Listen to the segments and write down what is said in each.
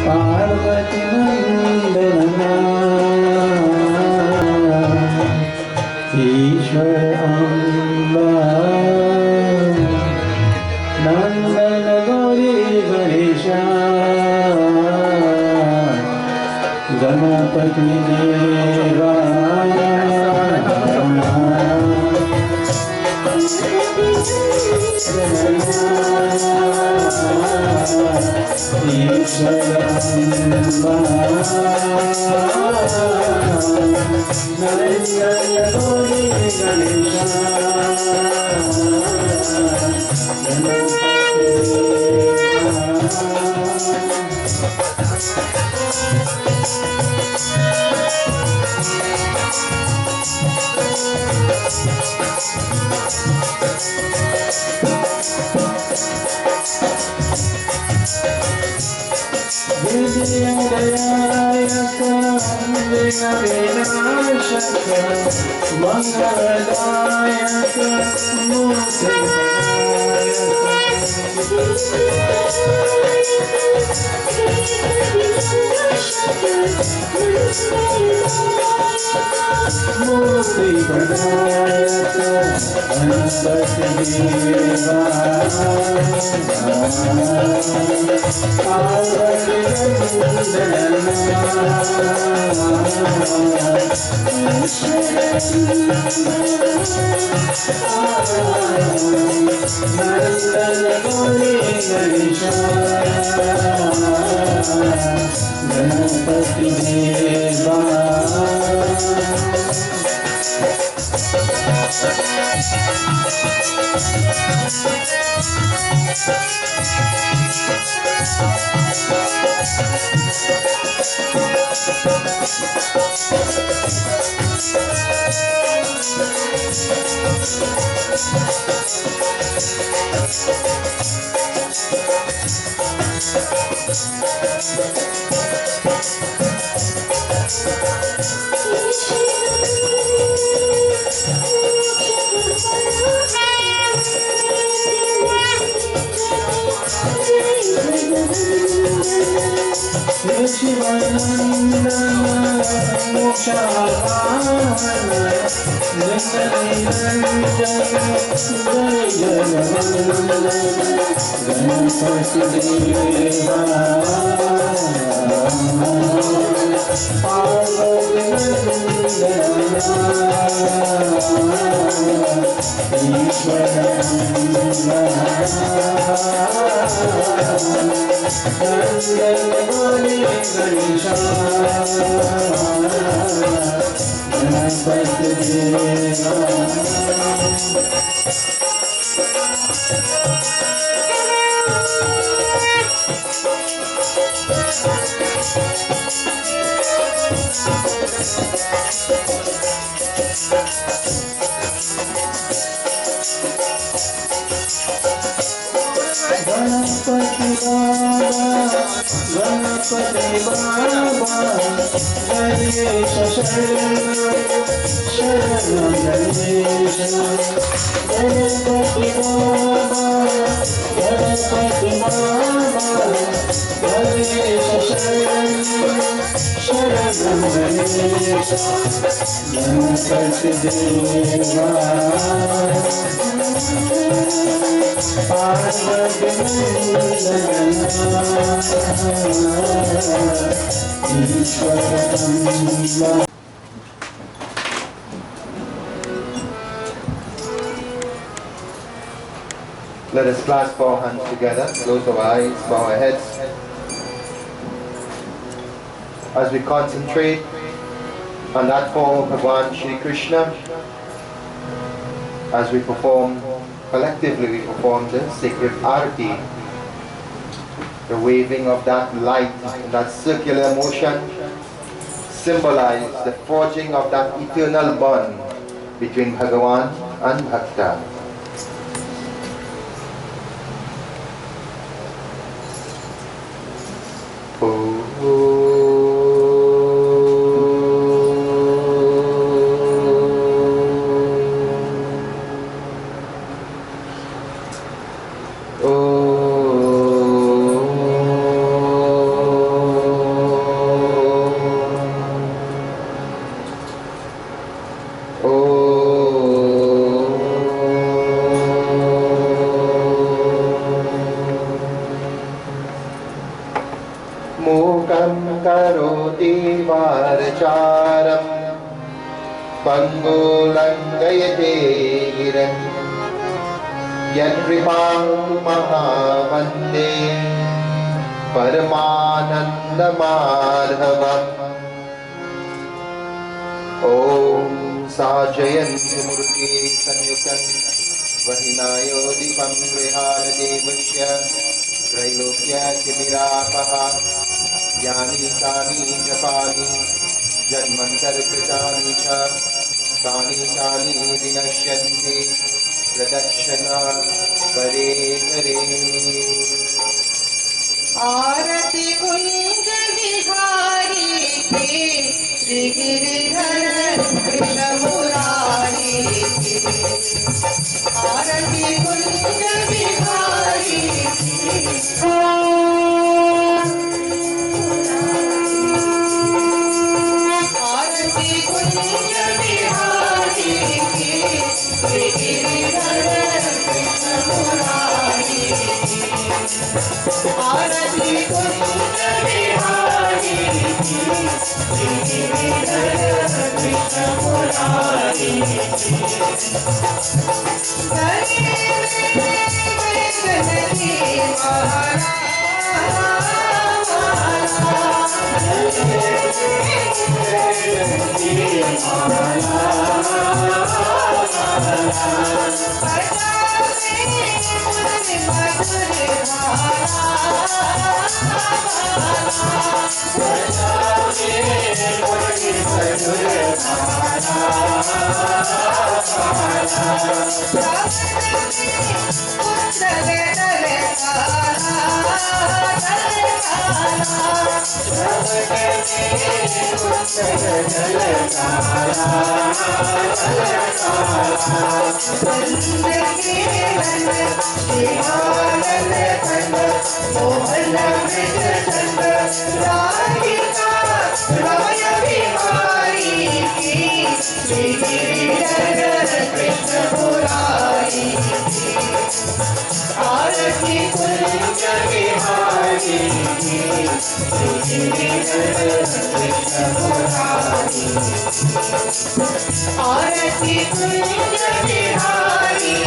पार्वती नंदना ईश्वर अम्बा नंदन गौरी गणेशा गणपति देवा मंगलदायक मूर्ति प्रदायक गणपति देवा पार्वती नंदन गौरी गणेशा गणपति देवा Let us clasp our hands together, close our eyes, bow our heads. As we concentrate on that form of Bhagavan Shri Krishna, as we perform, collectively we perform the sacred arati, the waving of that light, that circular motion, symbolize the forging of that eternal bond between Bhagavan and Bhakta. मूकं करोति वारचारम् पङ्गुलङ्घयते गिरं यत्कृपां महावन्दे परमानन्दमाधवम् ॐ साजयन्तीमूर्ति संयुतं वहिनायोदीपं गृहाणदेवस्य त्रैलोक्यतिमिरापः यानि कानि जपानि जन्मन्तर्कृतानि च तानि तानि विनश्यन्ति प्रदक्षिणा परे परे। आरती कुंज बिहारी के श्री गिरिधर कृष्ण मुरारी के आरती कुंज बिहारी आरती कुंज बिहारी के श्री गिरिधर कृष्ण मुरारी आरती कुंज बिहारी श्री गिरिधर कृष्ण मुरारी आरती कुंज बिहारी आरती कुंज बिहारी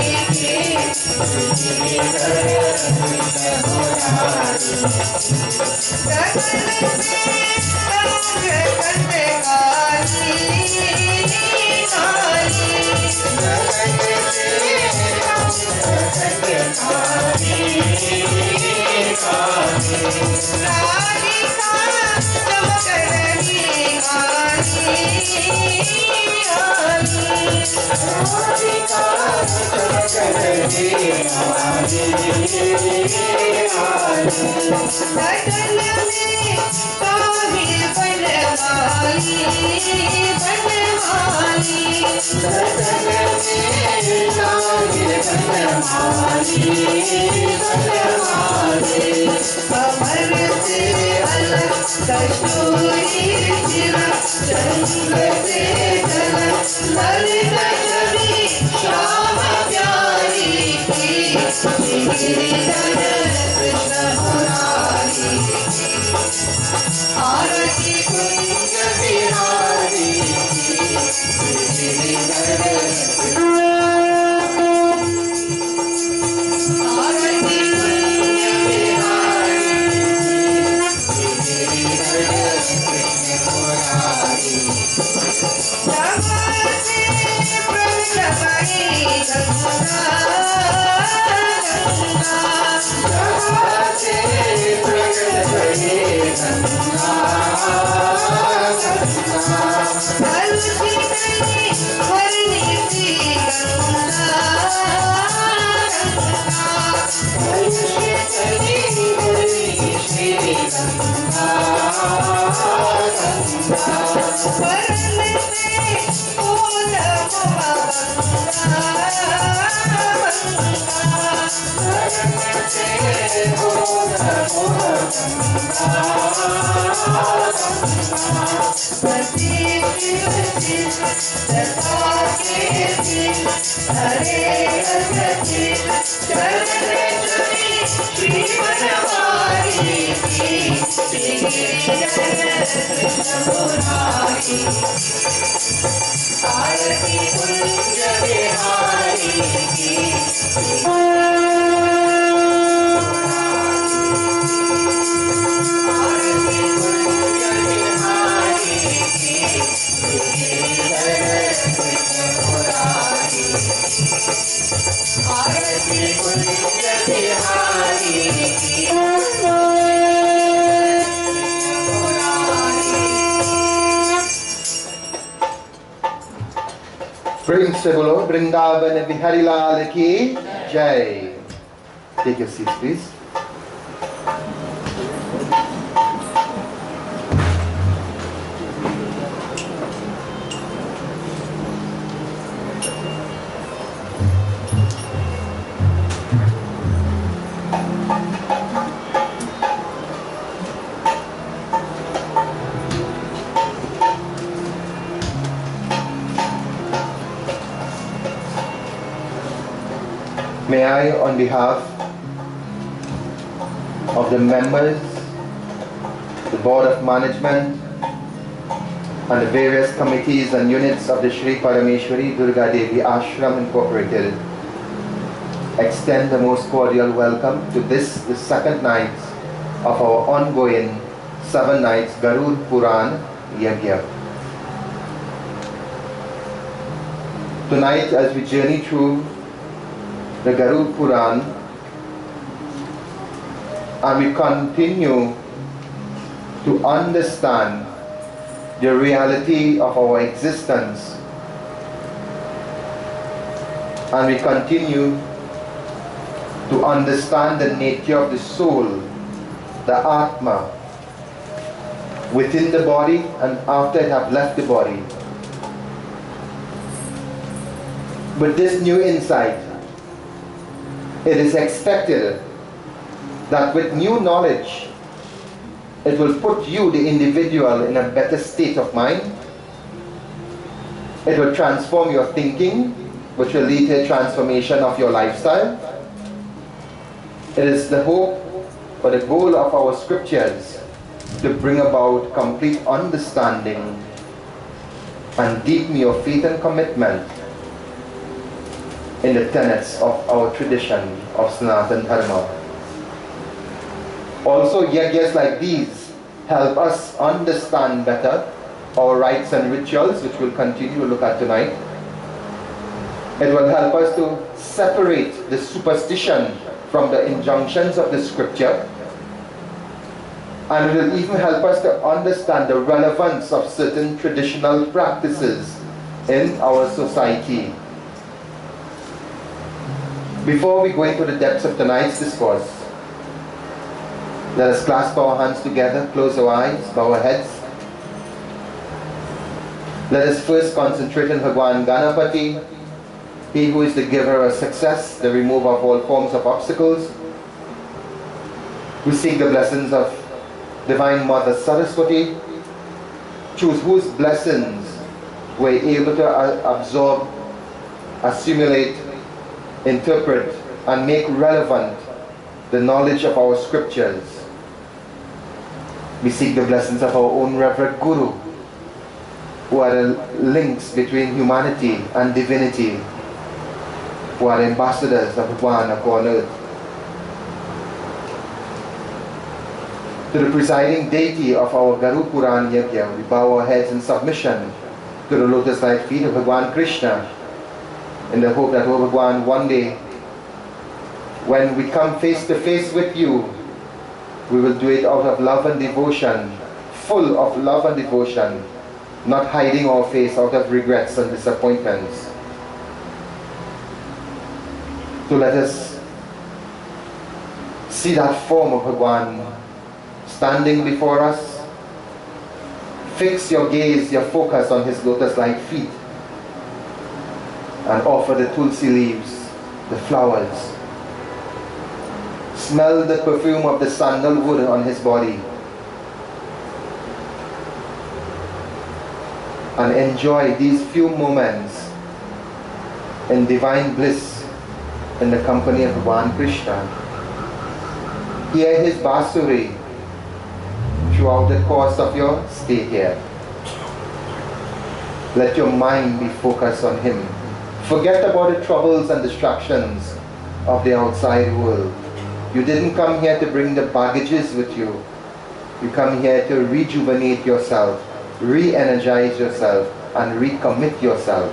Hare आरती कुंज बिहारी की आरती कुंज बिहारी की Prince Bolo, Vrindavan Bihari Lal ki Jai. Take your seats, please. May I, on behalf of the members, the Board of Management, and the various committees and units of the Shri Parameshwari Durga Devi Ashram Incorporated, extend the most cordial welcome to this, the second night of our ongoing 7 nights Garud Puran Yajna. Tonight, as we journey through the Garud Puran, and we continue to understand the reality of our existence, and we continue to understand the nature of the soul, the Atma, within the body and after it have left the body. With this new insight, it is expected that with new knowledge, it will put you, the individual, in a better state of mind. It will transform your thinking, which will lead to a transformation of your lifestyle. It is the hope or the goal of our scriptures to bring about complete understanding and deepen your faith and commitment in the tenets of our tradition of Sanatana Dharma. Also, yajnas like these help us understand better our rites and rituals, which we'll continue to look at tonight. It will help us to separate the superstition from the injunctions of the scripture, and it will even help us to understand the relevance of certain traditional practices in our society. Before we go into the depths of tonight's discourse, let us clasp our hands together, close our eyes, bow our heads. Let us first concentrate on Bhagwan Ganapati, he who is the giver of success, the remover of all forms of obstacles. We seek the blessings of Divine Mother Saraswati, choose whose blessings we're able to absorb, assimilate, interpret, and make relevant the knowledge of our scriptures. We seek the blessings of our own Reverend Guru, who are the links between humanity and divinity, who are ambassadors of Bhagwan upon earth. To the presiding deity of our Garud Puran Yajna, we bow our heads in submission to the lotus-like feet of Bhagwan Krishna, in the hope that, oh Bhagwan, one day, when we come face to face with you, we will do it out of love and devotion, full of love and devotion, not hiding our face out of regrets and disappointments. So let us see that form of Bhagwan standing before us. Fix your gaze, your focus on his lotus-like feet, and offer the tulsi leaves, the flowers. Smell the perfume of the sandalwood on his body, and enjoy these few moments in divine bliss in the company of Bhagwan Krishna. Hear his basuri, throughout the course of your stay here. Let your mind be focused on Him. Forget about the troubles and distractions of the outside world. You didn't come here to bring the baggages with you. You come here to rejuvenate yourself, re-energize yourself, and recommit yourself.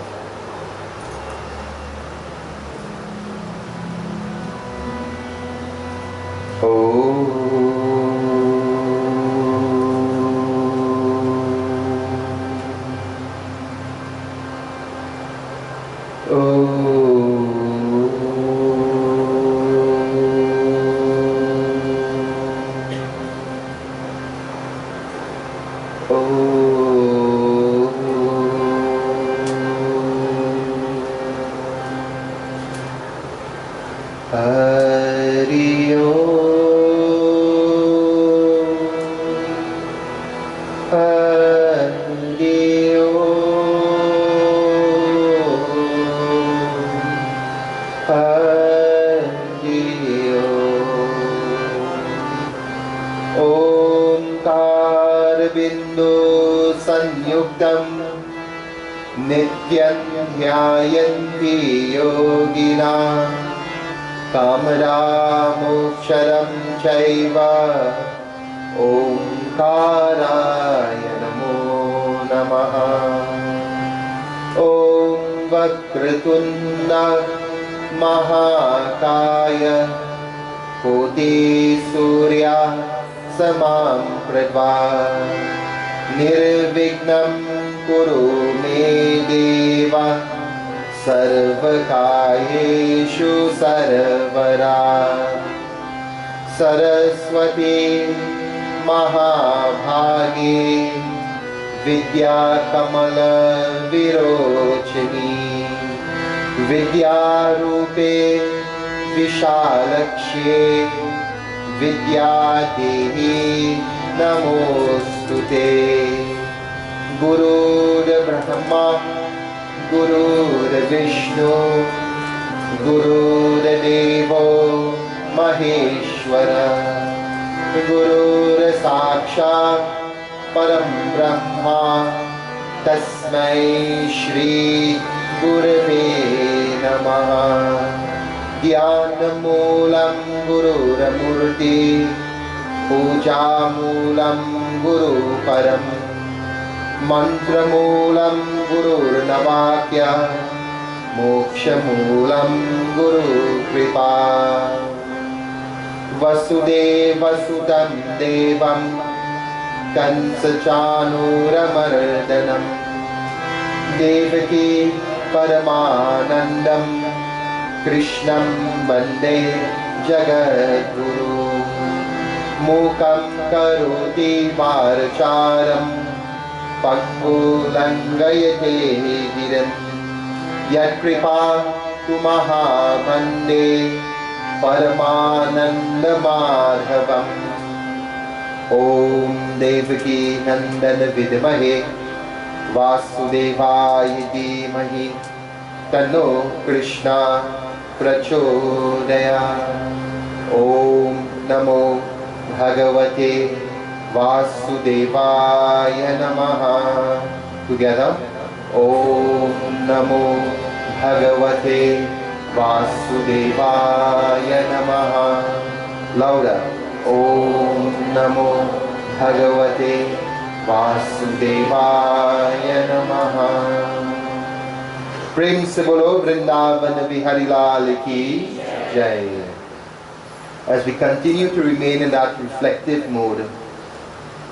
As we continue to remain in that reflective mode,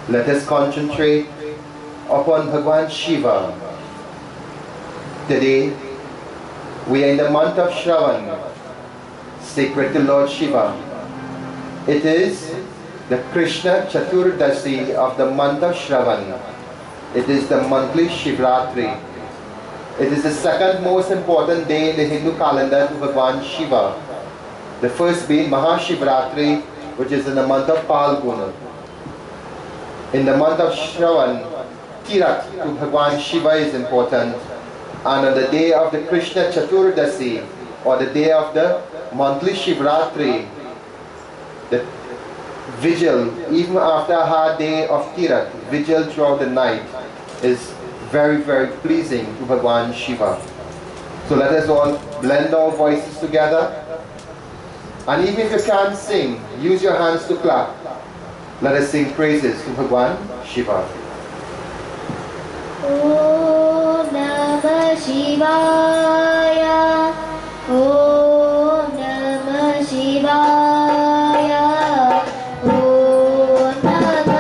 let us concentrate upon Bhagwan Shiva. Today, we are in the month of Shravan, sacred to Lord Shiva. It is the Krishna Chaturdasi of the month of Shravan. It is the monthly Shivratri. It is the second most important day in the Hindu calendar to Bhagwan Shiva. The first being Mahashivratri, which is in the month of Phalguna. In the month of Shravan, Tirat to Bhagwan Shiva is important. And on the day of the Krishna Chaturdasi, or the day of the monthly Shivratri, the vigil, even after a hard day of Tirat, vigil throughout the night is very, very pleasing to Bhagwan Shiva. So let us all blend our voices together. And even if you can't sing, use your hands to clap. Let us sing praises to Bhagwan Shiva. Om Namah Shivaya. Om Namah Shivaya. Om Namah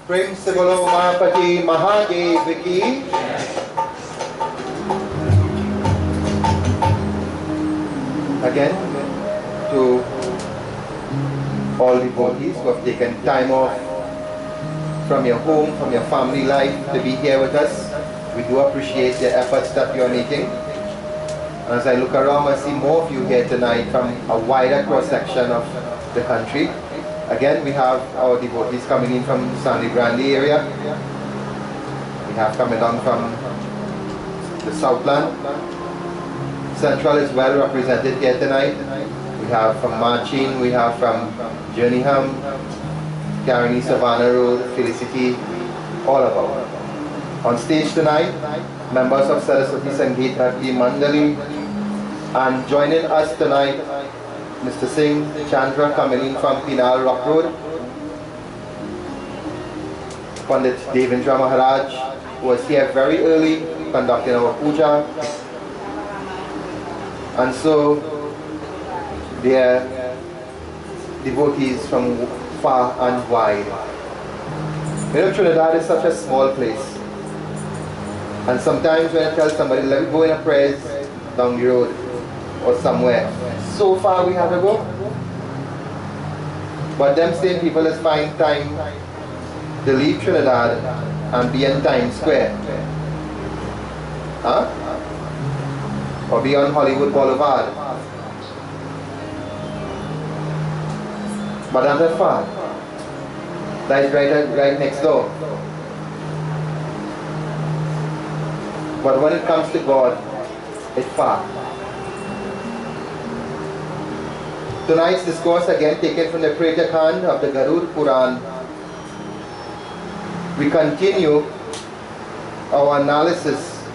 प्रेम से बोलो उमापति महादेव की। Again, to all devotees who have taken time off from your home, from your family life to be here with us, we do appreciate the efforts that you are making. And as I look around, I see more of you here tonight from a wider cross-section of the country. Again, we have our devotees coming in from Sandy Brandy area. We have coming down from the Southland. Central is well represented here tonight. We have from Marchin, we have from Jerningham, Caroni, Savannah Road, Felicity, all about. On stage tonight, members of Saraswati Sangeet Bhakti Mandali, and joining us tonight, Mr. Singh Chandra coming in from Pinal Rock Road, Pandit Devendra Maharaj, who was here very early conducting our puja, and so their devotees from far and wide. You know, Trinidad is such a small place, and sometimes when I tell somebody, let me go in a praise down the road or somewhere, so far we have to go. But them same people is find time to leave Trinidad and be in Times Square. Huh? Or be on Hollywood Boulevard. But that's far. That is right next door. But when it comes to God, it's far. Tonight's discourse again taken from the Preta Kand of the Garud Puran. We continue our analysis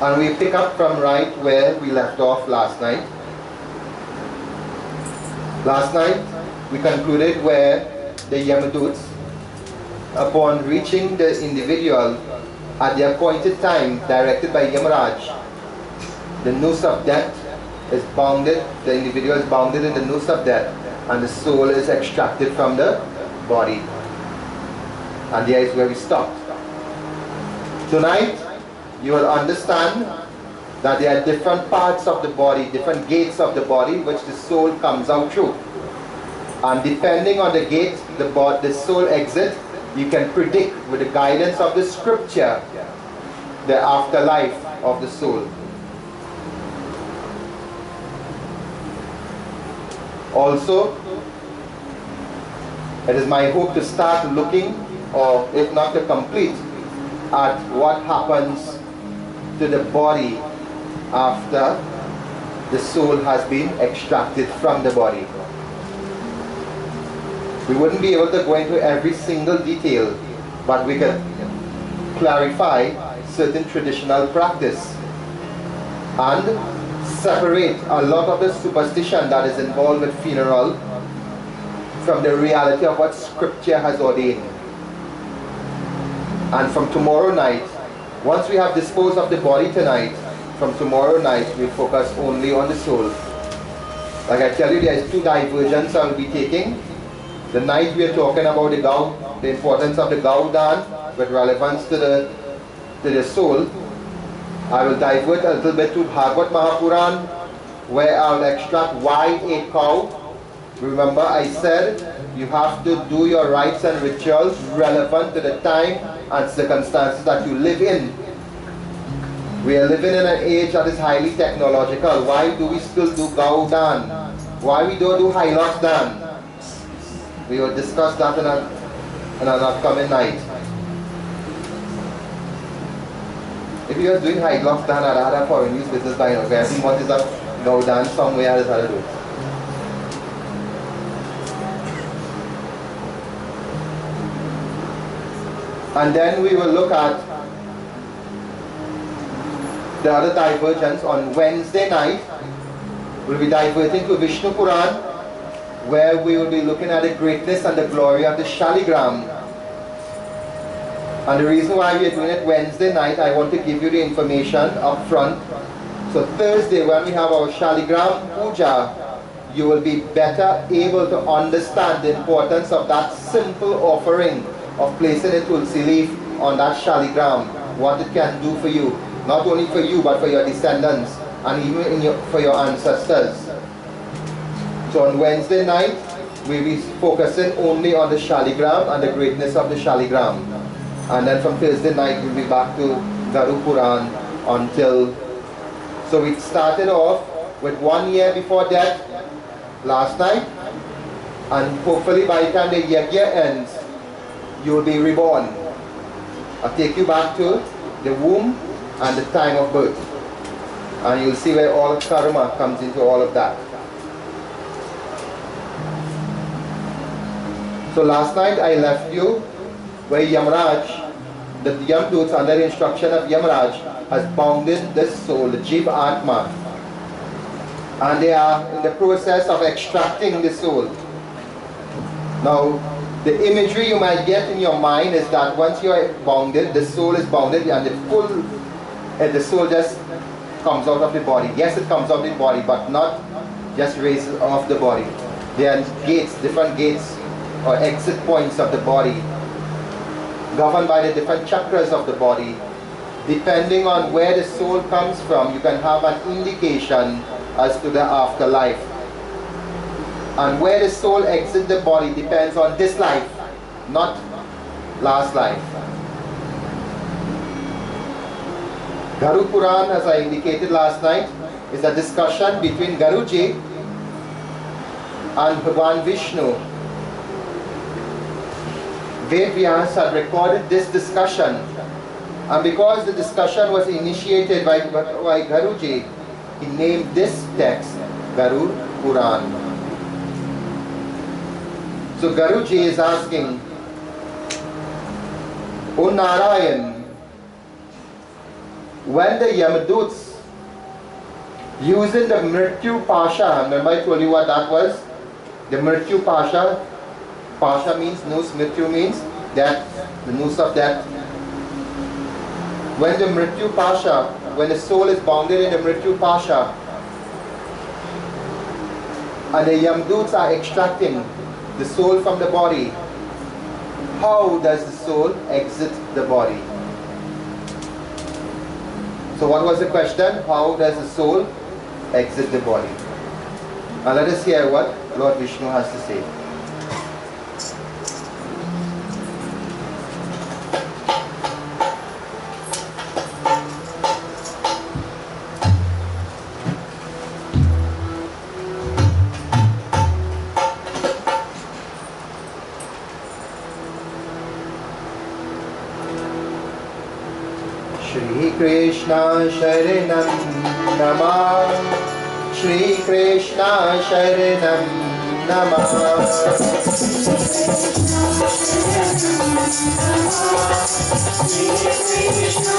and we pick up from right where we left off last night. Last night we concluded where the Yamaduts, upon reaching the individual at the appointed time directed by Yamaraj, the noose of death is bounded, the individual is bounded in the noose of death, and the soul is extracted from the body. And there is where we stopped. Tonight, you will understand that there are different parts of the body, different gates of the body which the soul comes out through. And depending on the gate the soul exits, you can predict with the guidance of the scripture the afterlife of the soul. Also, it is my hope to start looking, or if not to complete, at what happens to the body after the soul has been extracted from the body. We wouldn't be able to go into every single detail, but we can clarify certain traditional practice and separate a lot of the superstition that is involved with funeral from the reality of what scripture has ordained. And from tomorrow night, once we have disposed of the body tonight, from tomorrow night we focus only on the soul. Like I tell you, there is two diversions I will be taking. The night we are talking about the Gau, the importance of the Gaudan with relevance to the soul. I will divert a little bit to Bhagavad Mahapuran, where I will extract why a cow. Remember I said you have to do your rites and rituals relevant to the time and circumstances that you live in. We are living in an age that is highly technological. Why do we still do Gaudan? Why we don't do Hilux Dan? We will discuss that in an upcoming night. If you are doing Hilux Dan, I'd have a foreign news business by now. I think what is a Gaudan somewhere is how to do it. And then we will look at the other divergence. On Wednesday night, we'll be diverting to Vishnu Puran, where we will be looking at the greatness and the glory of the Shaligram. And the reason why we are doing it Wednesday night, I want to give you the information up front. So Thursday, when we have our Shaligram Puja, you will be better able to understand the importance of that simple offering of placing a tulsi leaf on that shaligram, what it can do for you, not only for you but for your descendants and even for your ancestors. So on Wednesday night, we'll be focusing only on the shaligram and the greatness of the shaligram. And then from Thursday night, we'll be back to Garu Puran until... So we started off with 1 year before death last night, and hopefully by the time the year ends, you will be reborn. I'll take you back to the womb and the time of birth, and you'll see where all karma comes into all of that. So last night I left you where Yamraj, the Yamdut under the instruction of Yamraj, has bounded this soul, the Jiva Atma, and they are in the process of extracting the soul. Now, the imagery you might get in your mind is that once you are bounded, the soul is bounded, and the soul just comes out of the body. Yes, it comes out of the body, but not just raises off the body. There are gates, different gates or exit points of the body, governed by the different chakras of the body. Depending on where the soul comes from, you can have an indication as to the afterlife. And where the soul exits the body depends on this life, not last life. Garu Puran, as I indicated last night, is a discussion between Garuji and Bhagwan Vishnu. Ved Vyas had recorded this discussion, and because the discussion was initiated by Garuji, he named this text Garu Puran. So Garuji is asking, O Narayan, when the Yamaduts using the Mrityu Pasha, remember I told you what that was? The Mrityu Pasha. Pasha means noose, Mrityu means death, the noose of death. When the Mrityu Pasha, when the soul is bounded in the Mrityu Pasha, and the Yamduts are extracting the soul from the body, how does the soul exit the body? So what was the question? How does the soul exit the body? Now let us hear what Lord Vishnu has to say. Shri Krishna Sharanam Namah, Shri Krishna Sharanam Namah, Shri Krishna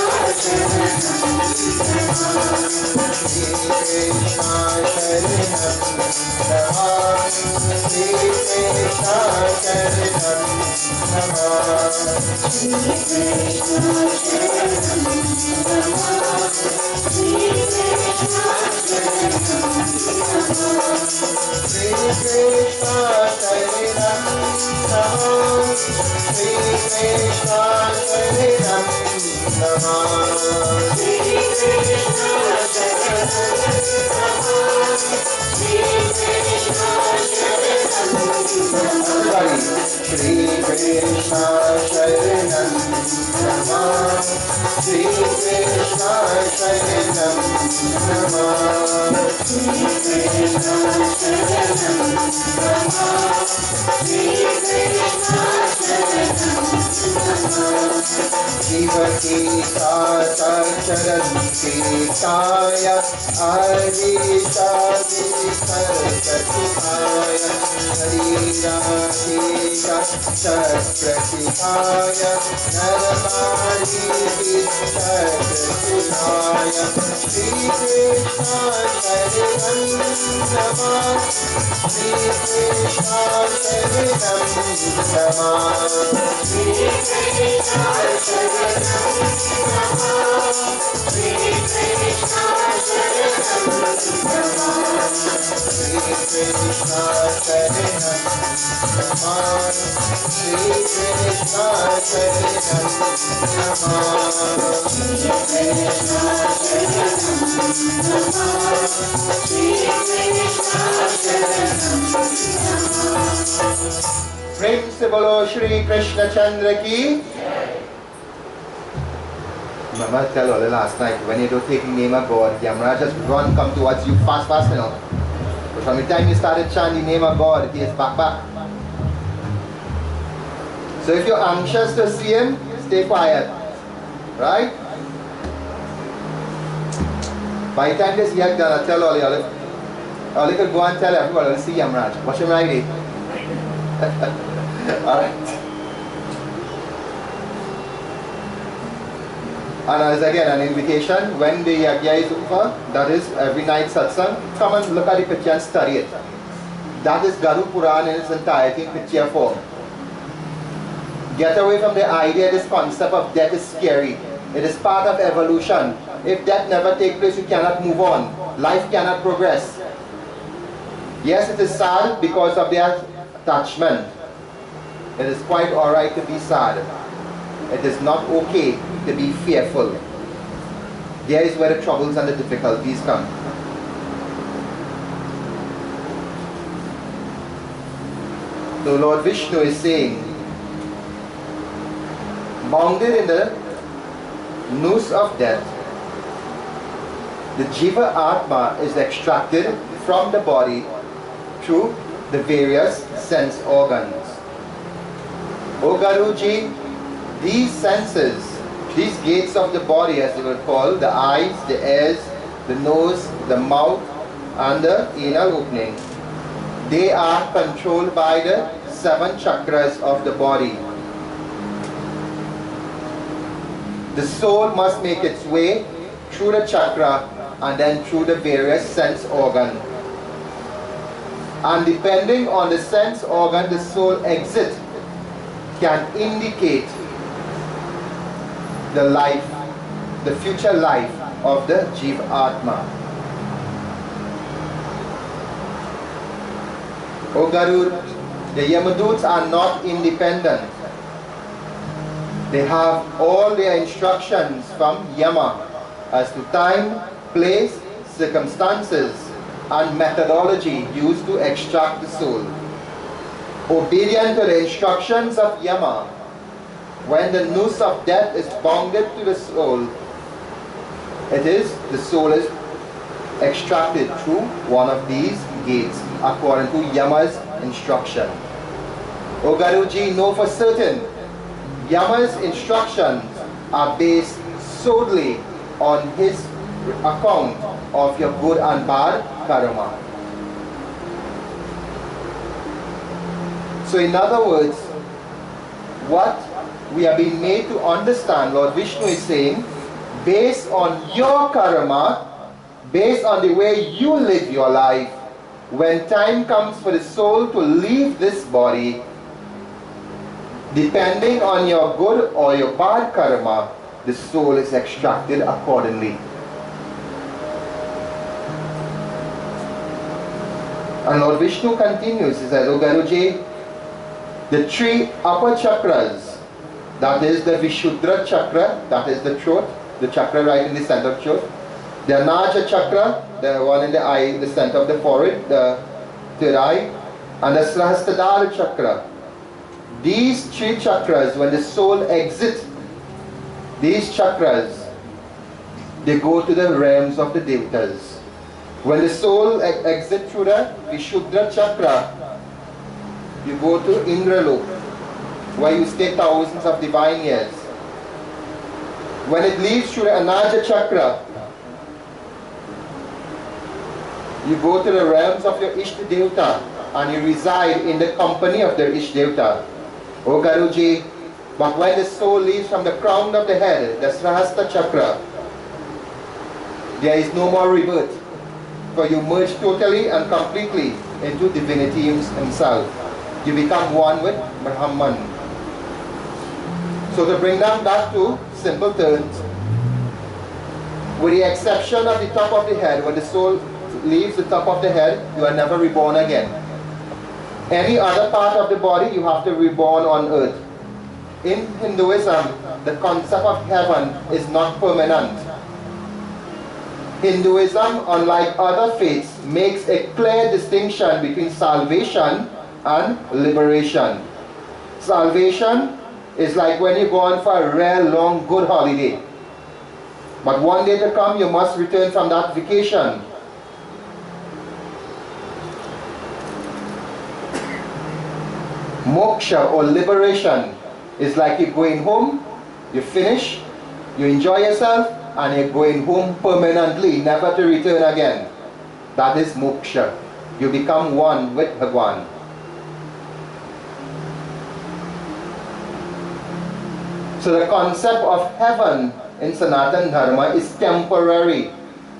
प्रेम से बोलो श्री कृष्ण चंद्र की. Mama tell Ole last night, when you don't take the name of God, Yamraj just run, come towards you fast, you know. But from the time you started chanting the name of God, he is back. So if you're anxious to see him, stay quiet. Right? By the time this yak done, I tell Ole could go and tell everyone, see Yamraj. Watch him right. Alright. And as again an invitation, when the yagya is over, that is every night satsang, come and look at the picture and study it. That is Garu Puran in its entirety in picture form. Get away from the idea, this concept of death is scary. It is part of evolution. If death never takes place, you cannot move on. Life cannot progress. Yes, it is sad because of the attachment. It is quite alright to be sad. It is not okay to be fearful. There is where the troubles and the difficulties come. So Lord Vishnu is saying, bounded in the noose of death, the Jiva Atma is extracted from the body through the various sense organs. O Garuji, these senses, these gates of the body, as they were called, the eyes, the ears, the nose, the mouth, and the anal opening, they are controlled by the 7 chakras of the body. The soul must make its way through the chakra and then through the various sense organ. And depending on the sense organ the soul exits, can indicate the life, the future life of the Jiva Atma. O Garud, the Yamaduts are not independent. They have all their instructions from Yama as to time, place, circumstances, and methodology used to extract the soul. Obedient to the instructions of Yama, when the noose of death is bounded to the soul, the soul is extracted through one of these gates according to Yama's instruction. O Garuji, know for certain, Yama's instructions are based solely on his account of your good and bad karma. So in other words, what we are being made to understand, Lord Vishnu is saying, based on your karma, based on the way you live your life, when time comes for the soul to leave this body, depending on your good or your bad karma, the soul is extracted accordingly. And Lord Vishnu continues, he says, O Garuji, the 3 upper chakras, that is the Vishuddha chakra, that is the throat, the chakra right in the center of the throat, the Anaja chakra, the one in the eye, the center of the forehead, the third eye, and the Srahastadara chakra. These 3 chakras, when the soul exits these chakras, they go to the realms of the devatas. When the soul exits through the Vishuddha chakra, you go to Indralok, where you stay thousands of divine years. When it leaves through the Anaja chakra, you go to the realms of your Ishta Devta and you reside in the company of the Ishta Devta. O Garuji, but when the soul leaves from the crown of the head, the Srahasta chakra, there is no more rebirth, for you merge totally and completely into divinity himself. You become one with Brahman. So to bring them back to simple terms, with the exception of the top of the head, when the soul leaves the top of the head, you are never reborn again. Any other part of the body, you have to reborn on earth. In Hinduism, the concept of heaven is not permanent. Hinduism, unlike other faiths, makes a clear distinction between salvation and liberation. Salvation is like when you go on for a real long good holiday. But one day to come, you must return from that vacation. Moksha or liberation is like you're going home, you finish, you enjoy yourself, and you're going home permanently, never to return again. That is moksha. You become one with Bhagwan. So the concept of heaven in Sanatana Dharma is temporary.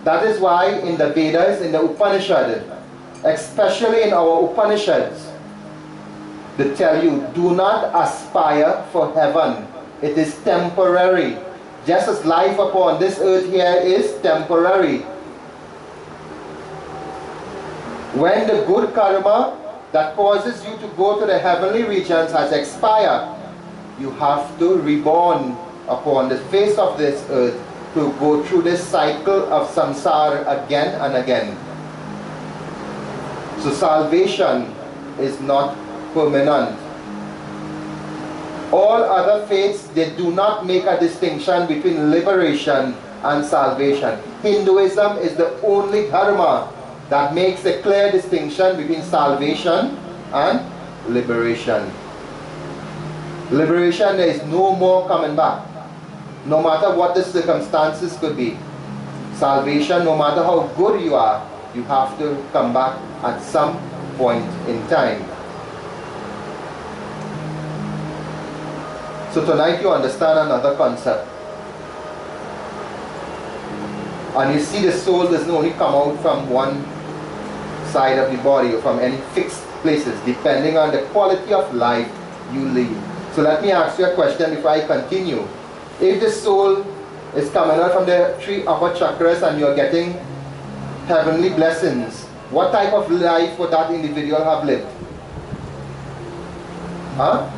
That is why in the Vedas, in the Upanishad, especially in our Upanishads, they tell you, do not aspire for heaven. It is temporary. Just as life upon this earth here is temporary. When the good karma that causes you to go to the heavenly regions has expired, you have to reborn upon the face of this earth to go through this cycle of samsara again and again. So salvation is not permanent. All other faiths, they do not make a distinction between liberation and salvation. Hinduism is the only dharma that makes a clear distinction between salvation and liberation. Liberation, there is no more coming back, no matter what the circumstances could be. Salvation, no matter how good you are, you have to come back at some point in time. So tonight you understand another concept. And you see the soul doesn't only come out from one side of the body or from any fixed places, depending on the quality of life you lead. So let me ask you a question before I continue. If the soul is coming out from the 3 upper chakras and you're getting heavenly blessings, what type of life would that individual have lived? Huh?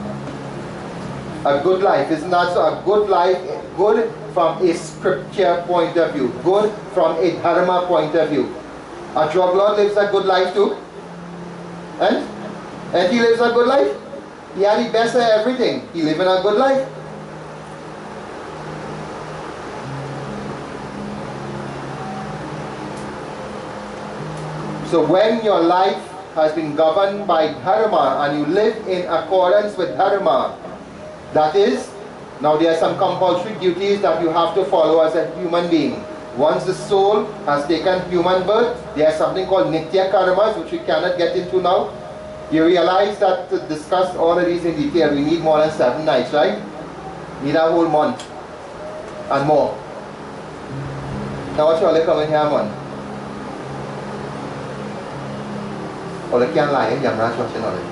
A good life, isn't that so? A good life, good from a scripture point of view, good from a dharma point of view. A drug lord lives a good life too. And he lives a good life. He had the best of everything. He lived in a good life. So when your life has been governed by dharma and you live in accordance with dharma, that is, now there are some compulsory duties that you have to follow as a human being. Once the soul has taken human birth, there is something called nitya karmas, which we cannot get into now. You realize that to discuss all of these in detail, we need more than 7 nights, right? Need a whole month and more. Now what you all coming here, man? Or you can't lie, I'm not sure.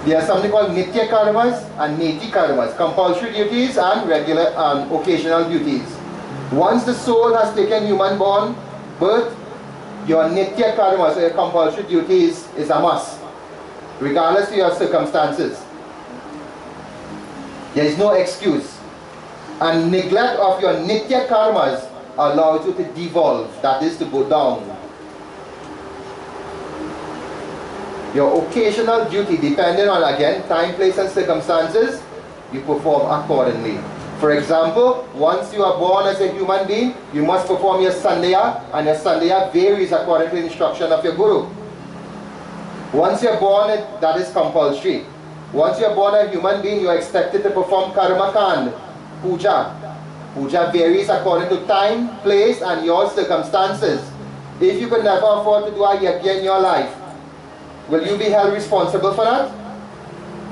There are something called nitya karmas and neti karmas, compulsory duties and regular and occasional duties. Once the soul has taken human born birth, your nitya karmas, or your compulsory duties, is a must, regardless of your circumstances. There is no excuse. And neglect of your nitya karmas allows you to devolve, that is to go down. Your occasional duty, depending on, again, time, place and circumstances, you perform accordingly. For example, once you are born as a human being, you must perform your sandhya, and your sandhya varies according to the instruction of your guru. Once you are born, that is compulsory. Once you are born a human being, you are expected to perform karma kand, puja. Puja varies according to time, place and your circumstances. If you could never afford to do a yajna in your life, will you be held responsible for that?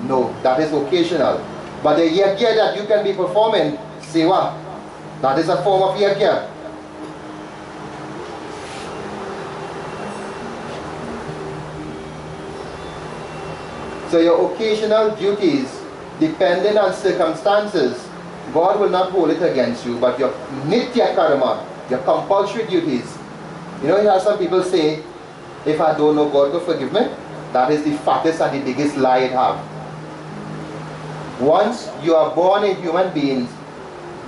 No, that is occasional. But the yajna that you can be performing, seva, that is a form of yajna. So your occasional duties, depending on circumstances, God will not hold it against you, but your nitya karma, your compulsory duties. You know, you have some people say, if I don't know God, will forgive me. That is the fattest and the biggest lie it have. Once you are born a human being,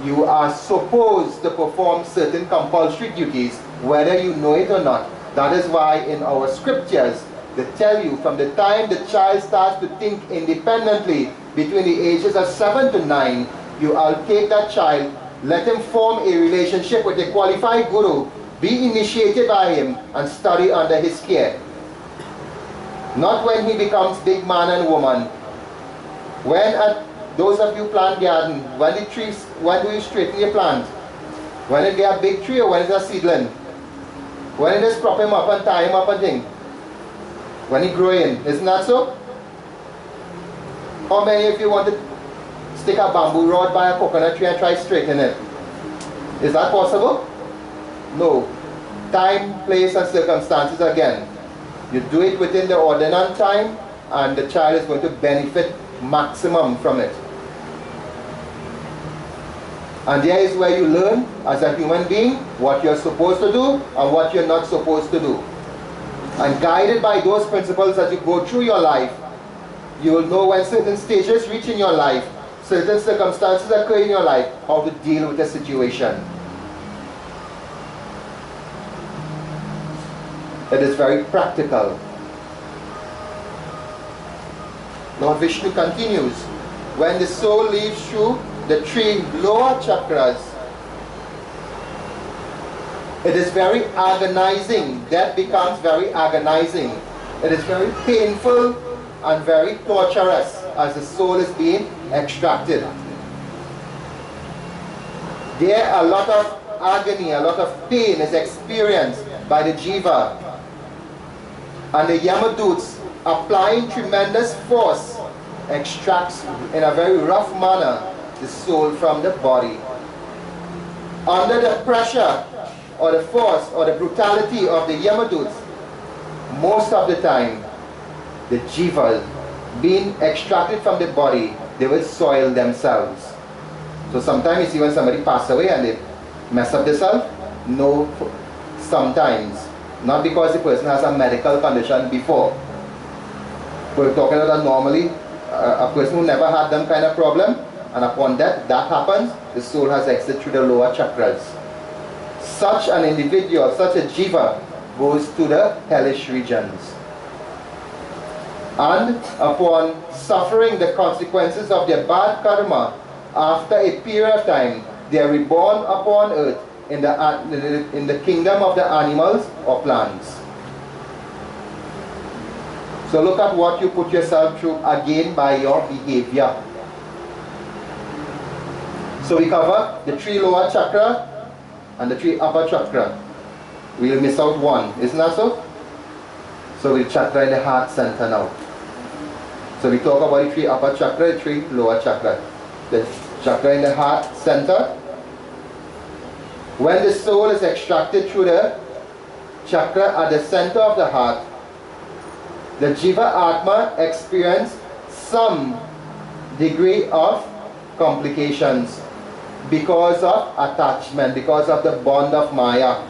you are supposed to perform certain compulsory duties, whether you know it or not. That is why in our scriptures, they tell you from the time the child starts to think independently, between the ages of 7 to 9, you will take that child, let him form a relationship with a qualified guru, be initiated by him, and study under his care. Not when he becomes big man and woman. When those of you plant garden, when the trees, when do you straighten your plant? When it get a big tree or when it's a seedling? When it is prop him up and tie him up and thing? When he growing, isn't that so? How many of you want to stick a bamboo rod by a coconut tree and try to straighten it? Is that possible? No. Time, place and circumstances again. You do it within the ordinate time and the child is going to benefit maximum from it. And there is where you learn as a human being what you're supposed to do and what you're not supposed to do. And guided by those principles as you go through your life, you will know when certain stages reach in your life, certain circumstances occur in your life, how to deal with the situation. It is very practical. Lord Vishnu continues, when the soul leaves through the 3 lower chakras, it is very agonizing. Death becomes very agonizing. It is very painful and very torturous as the soul is being extracted. There a lot of agony, a lot of pain is experienced by the jiva. And the Yamaduts, applying tremendous force, extracts in a very rough manner the soul from the body. Under the pressure or the force or the brutality of the Yamaduts, most of the time the jivas being extracted from the body, they will soil themselves. So sometimes you see when somebody pass away and they mess up themselves? No, sometimes. Not because the person has a medical condition before. We're talking about normally a person who never had them kind of problem, and upon that happens, the soul has exited through the lower chakras. Such an individual, such a jiva, goes to the hellish regions. And upon suffering the consequences of their bad karma, after a period of time, they are reborn upon earth in the kingdom of the animals or plants. So look at what you put yourself through again by your behavior. So we cover the 3 lower chakra and the 3 upper chakra. We'll miss out one, isn't that so? So we'll chakra in the heart center now. So we talk about the 3 upper chakra, the 3 lower chakra. The chakra in the heart center. When the soul is extracted through the chakra at the center of the heart, the Jiva Atma experience some degree of complications because of attachment, because of the bond of Maya.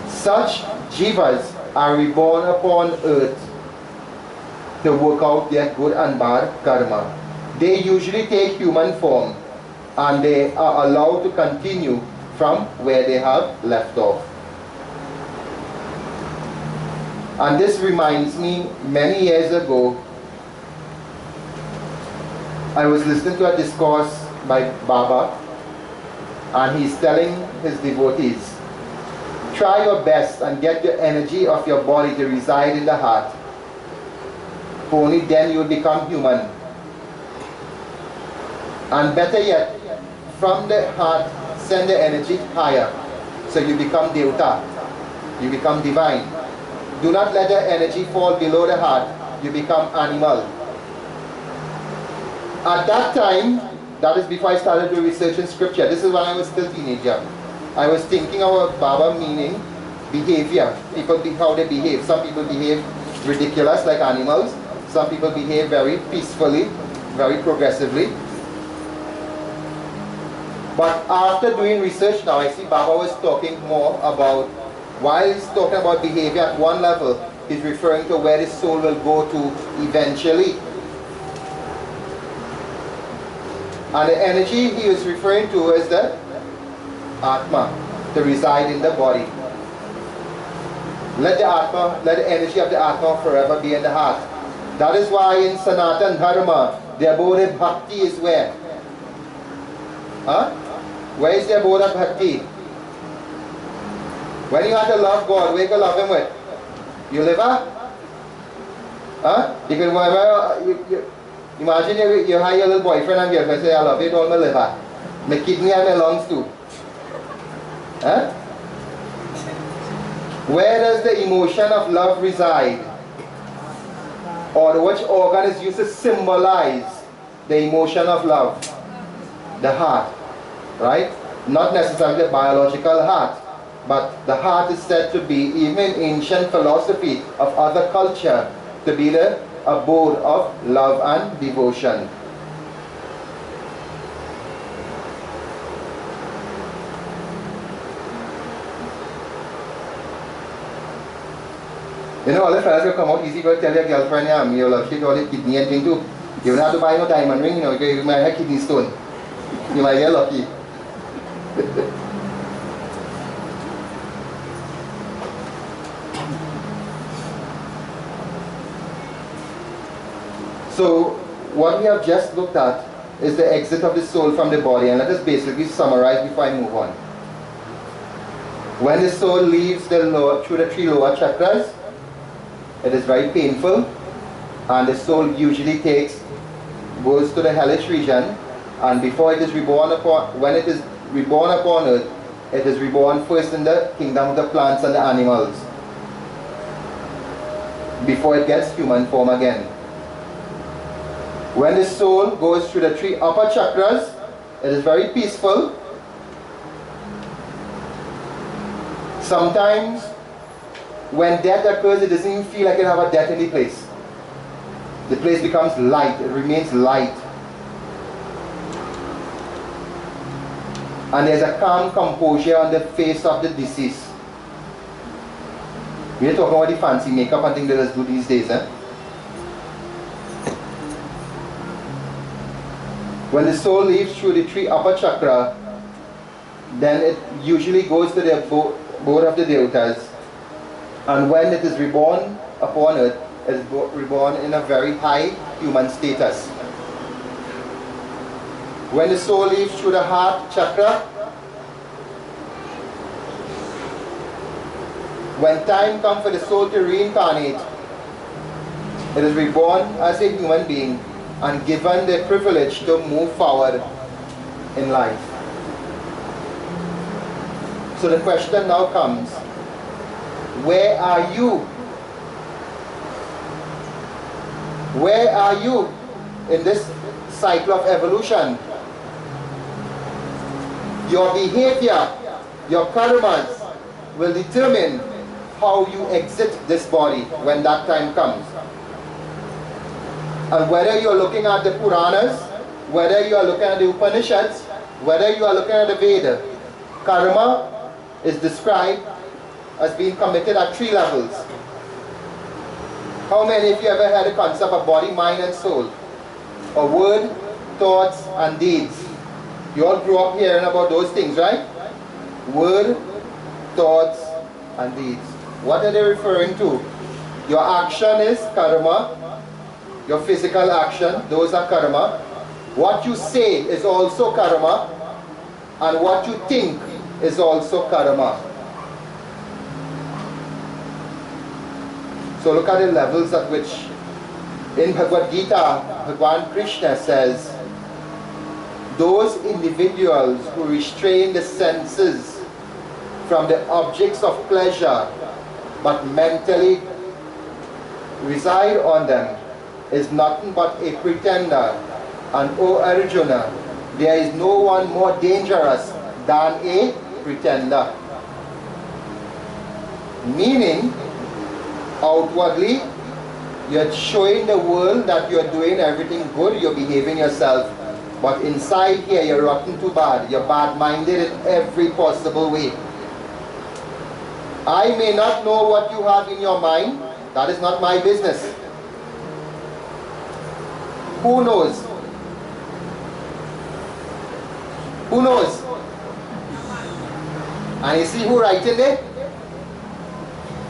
Such Jivas are reborn upon earth to work out their good and bad karma. They usually take human form and they are allowed to continue from where they have left off. And this reminds me, many years ago, I was listening to a discourse by Baba, and he's telling his devotees, try your best and get the energy of your body to reside in the heart. For only then you will become human. And better yet, from the heart, send the energy higher. So you become Devta, you become divine. Do not let the energy fall below the heart, you become animal. At that time, that is before I started to research in scripture, this is when I was still a teenager. I was thinking about Baba meaning behavior, people, how they behave. Some people behave ridiculous like animals, some people behave very peacefully, very progressively. But after doing research now, I see Baba was talking more about, while he's talking about behavior at one level, he's referring to where the soul will go to eventually. And the energy he is referring to is the Atma, to reside in the body. Let the Atma, let the energy of the Atma forever be in the heart. That is why in Sanatan Dharma, the abode of Bhakti is where? Huh? Where is the abode of Bhakti? When you have to love God, where you can love Him with? You liver? Huh? You can imagine you have your little boyfriend and girlfriend say, I love you with all my liver. My kidney and my lungs too. Huh? Where does the emotion of love reside? Or which organ is used to symbolize the emotion of love? The heart, right? Not necessarily the biological heart, but the heart is said to be, even in ancient philosophy of other culture, to be the abode of love and devotion. You know, all the fellas will come out easy, go tell your girlfriend, yeah, you love she got a kidney and thing too. You don't have to buy no diamond ring, you know, you might have kidney stone. You might get lucky. So, what we have just looked at is the exit of the soul from the body, and let us basically summarize before I move on. When the soul leaves through the 3 lower chakras, it is very painful, and the soul usually goes to the hellish region, and before it is reborn upon, when it is reborn upon earth, it is reborn first in the kingdom of the plants and the animals, before it gets human form again. When the soul goes through the 3 upper chakras, it is very peaceful. Sometimes, when death occurs, it doesn't even feel like it have a death in the place. The place becomes light, it remains light. And there's a calm composure on the face of the deceased. We're talking about the fancy makeup and things that us do these days. When the soul leaves through the 3 upper chakra, then it usually goes to the abode of the devatas. And when it is reborn upon earth, it is reborn in a very high human status. When the soul leaves through the heart chakra, when time comes for the soul to reincarnate, it is reborn as a human being and given the privilege to move forward in life. So the question now comes, where are you? Where are you in this cycle of evolution? Your behavior, your karmas will determine how you exit this body when that time comes. And whether you are looking at the Puranas, whether you are looking at the Upanishads, whether you are looking at the Veda, karma is described as being committed at 3 levels. How many of you ever had the concept of body, mind and soul? Or word, thoughts and deeds? You all grew up hearing about those things, right? Word, thoughts and deeds. What are they referring to? Your action is karma. Your physical action, those are karma. What you say is also karma. And what you think is also karma. So look at the levels at which, in Bhagavad Gita, Bhagavan Krishna says, those individuals who restrain the senses from the objects of pleasure but mentally reside on them is nothing but a pretender. And O Arjuna, there is no one more dangerous than a pretender. Meaning, outwardly, you're showing the world that you're doing everything good, you're behaving yourself But inside here, you're rotten too bad. You're bad-minded in every possible way. I may not know what you have in your mind. That is not my business. Who knows? Who knows? And you see who writing there?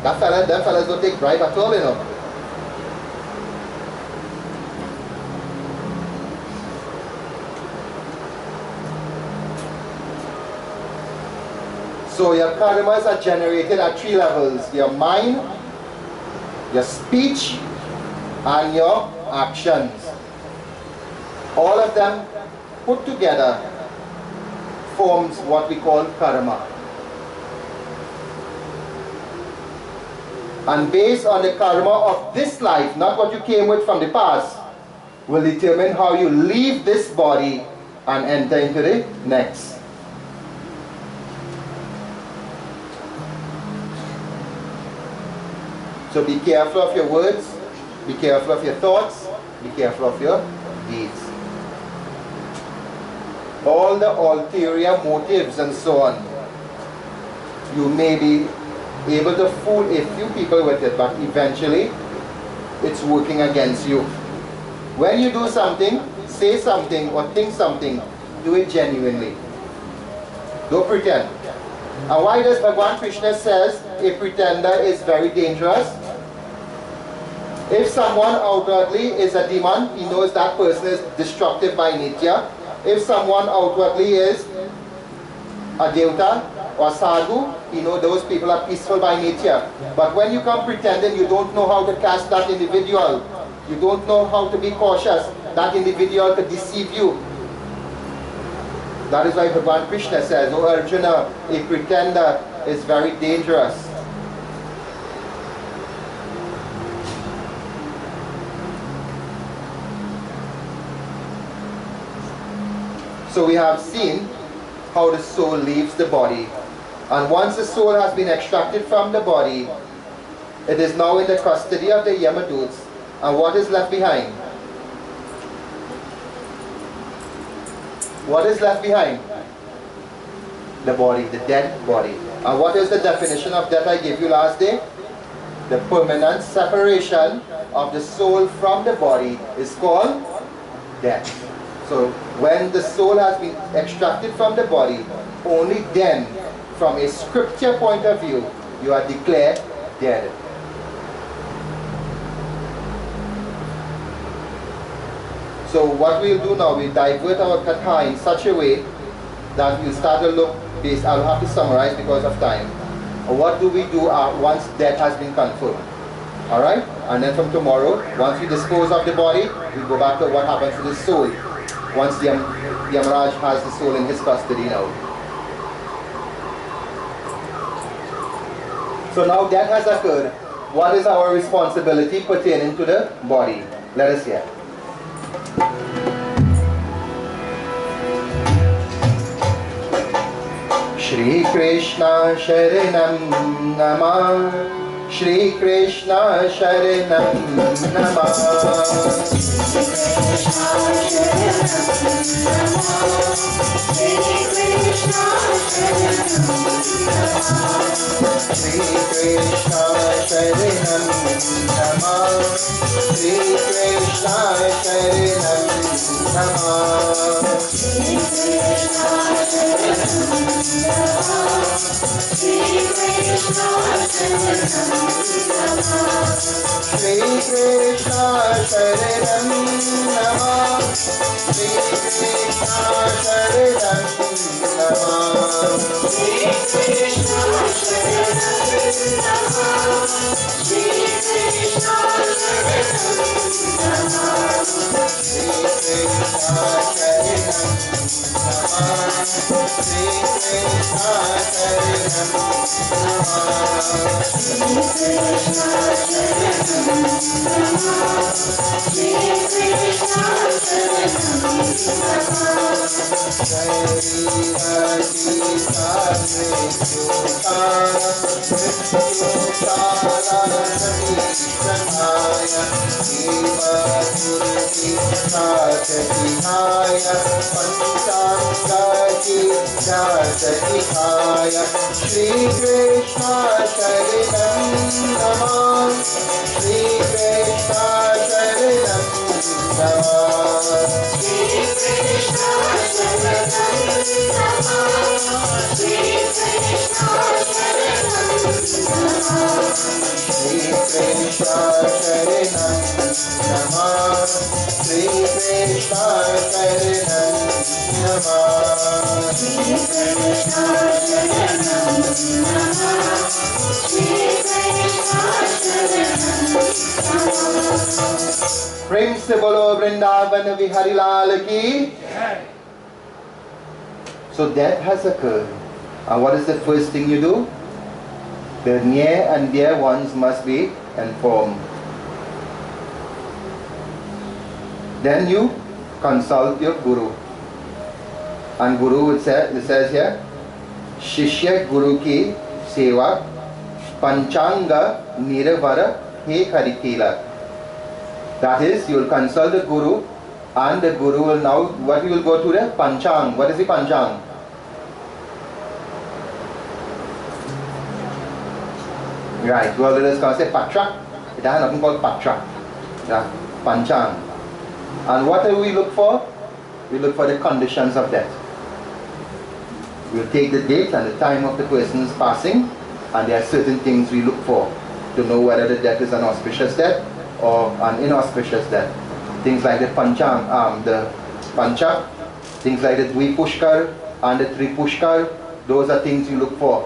Them fellas don't take bribe at all, you know. So your karmas are generated at 3 levels: your mind, your speech, and your actions. All of them put together forms what we call karma. And based on the karma of this life, not what you came with from the past, will determine how you leave this body and enter into the next. So be careful of your words, be careful of your thoughts, be careful of your deeds. All the ulterior motives and so on, you may be able to fool a few people with it, but eventually it's working against you. When you do something, say something or think something, do it genuinely. Don't pretend. And why does Bhagavan Krishna says a pretender is very dangerous? If someone outwardly is a demon, he knows that person is destructive by nature. If someone outwardly is a devta or sadhu, he knows those people are peaceful by nature. But when you come pretending, you don't know how to catch that individual. You don't know how to be cautious. That individual could deceive you. That is why Bhagavan Krishna says, "Oh Arjuna, a pretender is very dangerous." So we have seen how the soul leaves the body. And once the soul has been extracted from the body, it is now in the custody of the Yamaduts. And what is left behind? What is left behind? The body, the dead body. And what is the definition of death I gave you last day? The permanent separation of the soul from the body is called death. So when the soul has been extracted from the body, only then, from a scripture point of view, you are declared dead. So what we'll do now, we'll divert our katha in such a way that we'll start to look based. I'll have to summarize because of time. What do we do once death has been confirmed? Alright? And then from tomorrow, once we dispose of the body, we go back to what happens to the soul. Once Yamaraj has the soul in his custody now. So now death has occurred. What is our responsibility pertaining to the body? Let us hear. Shri Krishna Sharanam Namah. Shri Krishna Sharanam Namah. Shri Krishna Sharanam Namah. Shri Krishna Sharanam Namah. Shri Krishna Sharanam Namah. Shri Krishna Sharanam Namah. Shri Krishna Sharanam Namah. Shri Krishna Sharanam Namah. Shri Krishna Sharanam Namah. Shri Krishna Sharanam Namah. Shri Krishna Sharanam Namah. Shri Krishna Sharanam Shri Krishna Sharanam Namah Shri Krishna Sharanam Namah Shri Krishna प्रेम से बोलो वृंदावन विहारी लाल की. So death has occurred. And what is the first thing you do? The near and dear ones must be informed. Then you consult your guru. And guru would say, it says here, Shishya guru ki seva panchanga nirvara he karikila. That is, you will consult the guru, and the guru will now, what you will go to the panchang. What is the panchang? Right, well, it is going to say patra. It has nothing called patra. Yeah, panchang. And what do we look for? We look for the conditions of death. We'll take the date and the time of the person's passing, and there are certain things we look for to know whether the death is an auspicious death or an inauspicious death. Things like the panchang, the pancha, things like the dvipushkar and the tripushkar, those are things you look for.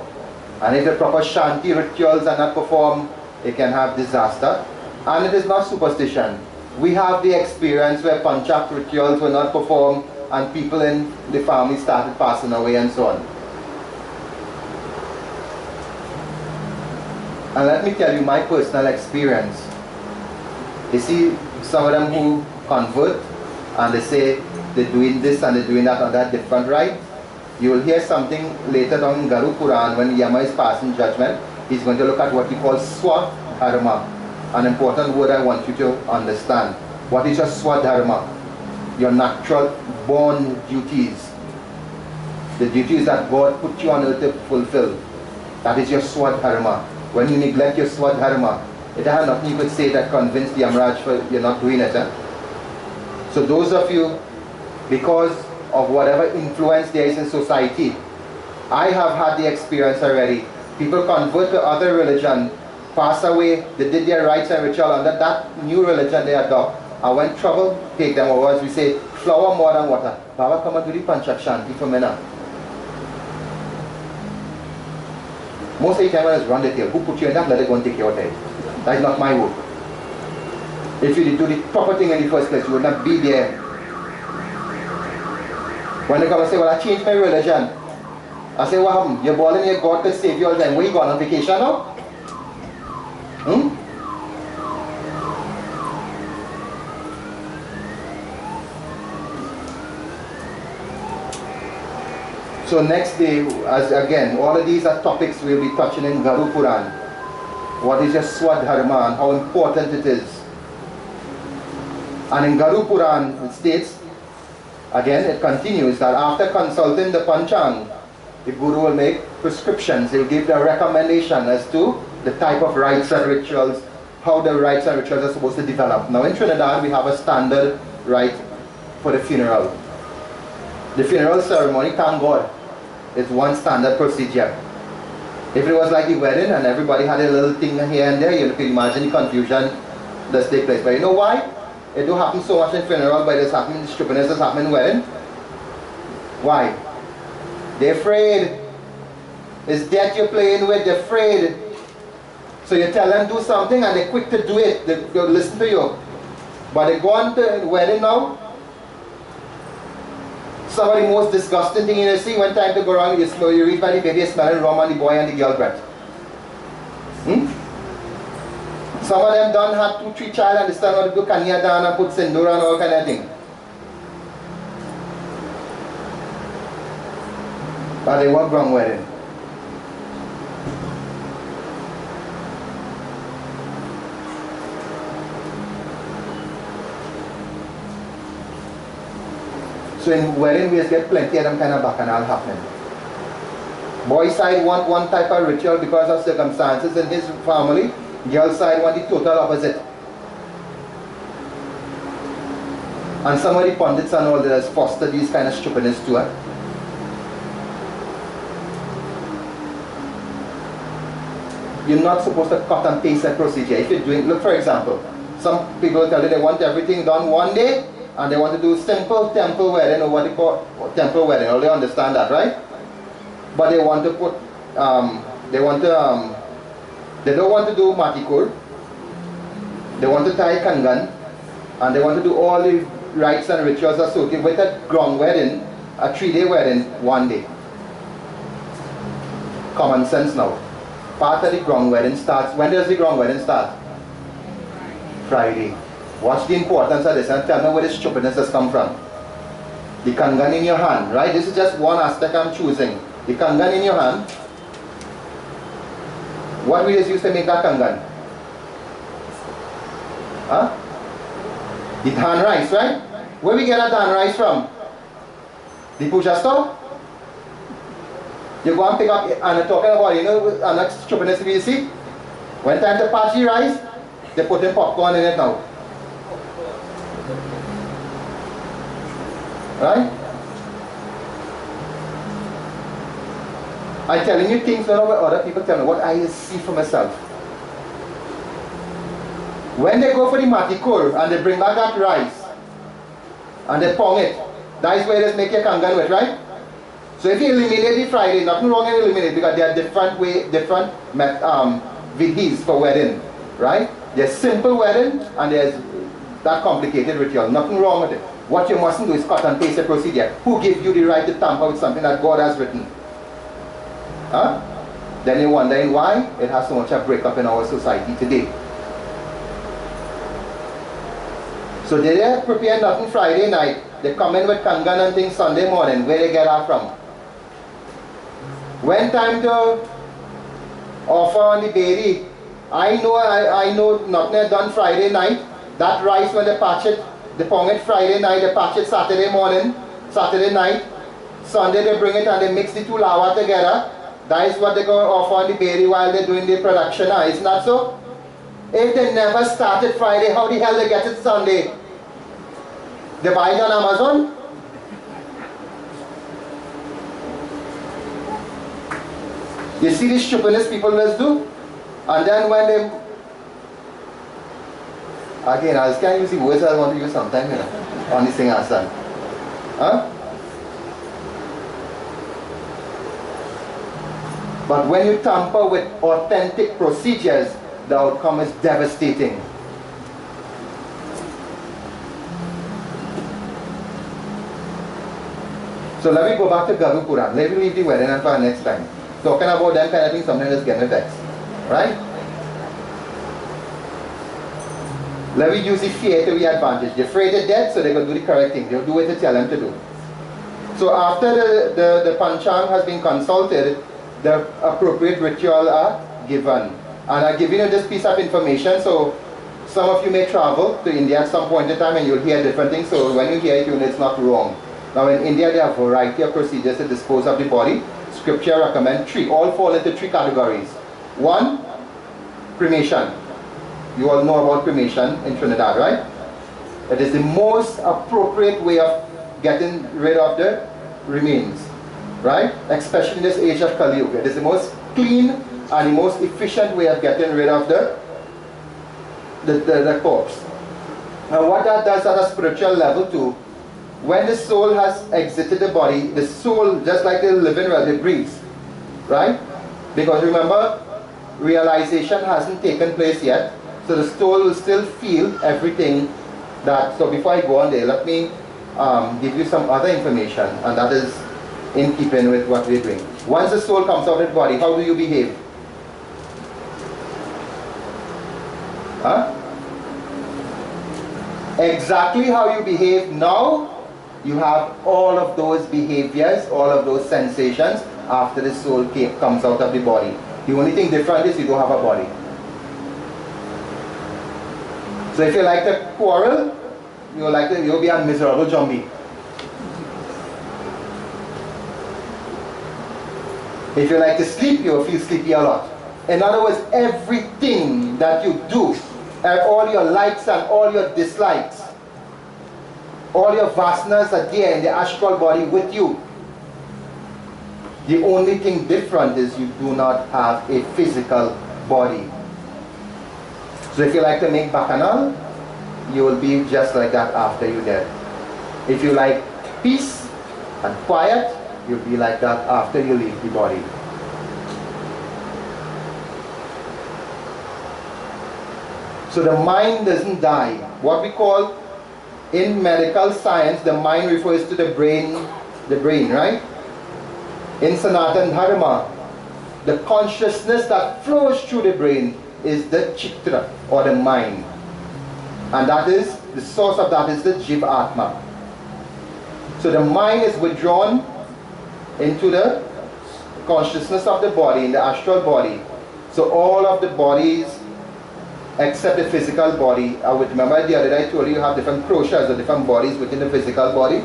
And if the proper shanti rituals are not performed, it can have disaster. And it is not superstition. We have the experience where panchak rituals were not performed and people in the family started passing away and so on. And let me tell you my personal experience. You see, some of them who convert and they say they're doing this and they're doing that on that different right. You will hear something later down in Garu Puran when Yama is passing judgment. He's going to look at what he calls swadharma. An important word I want you to understand. What is your swadharma? Your natural born duties. The duties that God put you on earth to fulfill. That is your swadharma. When you neglect your swadharma, it has nothing you could say that convinced Yamraj for you're not doing it. So those of you, because of whatever influence there is in society, I have had the experience already. People convert to other religion, pass away, they did their rites and ritual under that new religion they adopt. And when trouble take them over, as we say, flour more than water. Baba, come and do the Panchak Shanti for me now. Most of the time when I run the tail, who put you in that, let it go and take your head. That is not my work. If you did do the proper thing in the first place, you would not be there. When they come and say, well, I changed my religion. I say, what happened? You're balling your God to save you all the time. Where you going on vacation now? So next day, as again, all of these are topics we'll be touching in Garu Puran. What is your swadharma and how important it is. And in Garu Puran it states, again it continues that after consulting the Panchang, the Guru will make prescriptions, he will give the recommendation as to the type of rites and rituals, how the rites and rituals are supposed to develop. Now in Trinidad we have a standard rite for the funeral. The funeral ceremony, thank God, is one standard procedure. If it was like the wedding and everybody had a little thing here and there, you can imagine the confusion that takes place. But you know why? It don't happen so much in funeral, but it's happening, stupidness is happening in wedding. Why? They're afraid. It's death you're playing with, they're afraid. So you tell them do something and they're quick to do it, they'll listen to you. But they go on to the wedding now. Some of the most disgusting thing you see, when time to go around, you reach by the baby smelling rum on the boy and the girl breath. Some of them done had 2-3 child and they still want to do kanya dan and put sindoor and all kind of thing. But they want ground wedding. So in wedding we get plenty of them kind of bacchanal happening. Boy side want one type of ritual because of circumstances in his family. Girl side want the total opposite. And some of the pundits and all that has fostered these kind of stupidness too. You're not supposed to cut and paste that procedure. If you're doing, look for example, some people tell you they want everything done one day and they want to do simple temple wedding, or what they call temple wedding, or they understand that, right? But they want to put, they don't want to do matikur, they want to tie kangan, and they want to do all the rites and rituals associated with a ground wedding, a 3-day wedding, one day. Common sense now. Part of the ground wedding starts, when does the ground wedding start? Friday. What's the importance of this? And tell me where this stupidness has come from. The kangan in your hand, right? This is just one aspect I'm choosing. The kangan in your hand. What we just used to make that kangan? Huh? The dhan rice, right? Where we get that dhan rice from? The puja store? You go and pick up, and I'm talking about, you know, and that stupidness you see? When time to patch the rice, they put in popcorn in it now. Right? I'm telling you things not what other people tell me, what I see for myself. When they go for the matikur and they bring back that rice and they pong it, that is where they make your kangan with, right? So if you eliminate the Friday, nothing wrong in eliminate, because there are different vidhis for wedding, right? There's simple wedding and there's that complicated ritual. Nothing wrong with it. What you mustn't do is cut and paste the procedure. Who gave you the right to tamper with something that God has written? Huh? Then you're wondering why it has so much a breakup in our society today. So they prepare nothing Friday night. They come in with kangan and things Sunday morning. Where they get that from? When time to offer on the dairy, I know nothing done Friday night. That rice when they patch it, they pong it Friday night, they patch it Saturday morning, Saturday night. Sunday they bring it and they mix the two lava together. That is what they go offer on the dairy while they're doing the production. Isn't that so? If they never started Friday, how the hell they get it Sunday? They buy it on Amazon? You see the stupidness people must do? And then when they... Again, I can't use the words I want to use sometime, you know, on this thing I said. Huh? But when you tamper with authentic procedures, the outcome is devastating. So let me go back to Garu Puran. Let me leave the wedding and for next time. Talking about them kind of things, something that's getting vexed. Right? Let me use the fear to the advantage. They're afraid they're dead, so they're going to do the correct thing. They'll do what they tell them to do. So after the Panchang has been consulted, the appropriate ritual are given. And I've given you this piece of information, so some of you may travel to India at some point in time and you'll hear different things, so when you hear it, you know it's not wrong. Now in India, there are a variety of procedures to dispose of the body. Scripture recommends 3, all fall into 3 categories. 1, cremation. You all know about cremation in Trinidad, right? It is the most appropriate way of getting rid of the remains, right? Especially in this age of Kali Yuga. It is the most clean and the most efficient way of getting rid of the corpse. Now what that does at a spiritual level too, when the soul has exited the body, the soul, just like the living world, it breathes, right? Because remember, realization hasn't taken place yet, so the soul will still feel everything that, so before I go on there, let me give you some other information, and that is in keeping with what we're doing. Once the soul comes out of the body, how do you behave? Huh? Exactly how you behave now, you have all of those behaviors, all of those sensations, after the soul comes out of the body. The only thing different is you don't have a body. So if you like to quarrel, you'll be a miserable zombie. If you like to sleep, you'll feel sleepy a lot. In other words, everything that you do, and all your likes and all your dislikes, all your vasanas are there in the astral body with you. The only thing different is you do not have a physical body. So if you like to make bacchanal, you will be just like that after you're dead. If you like peace and quiet, you'll be like that after you leave the body. So the mind doesn't die. What we call in medical science, the mind refers to the brain, right? In Sanatan Dharma, the consciousness that flows through the brain is the chitra, or the mind. And that is, the source of that is the Jiva Atma. So the mind is withdrawn into the consciousness of the body, in the astral body. So all of the bodies, except the physical body, I would remember the other day I told you have different koshas, or different bodies within the physical body.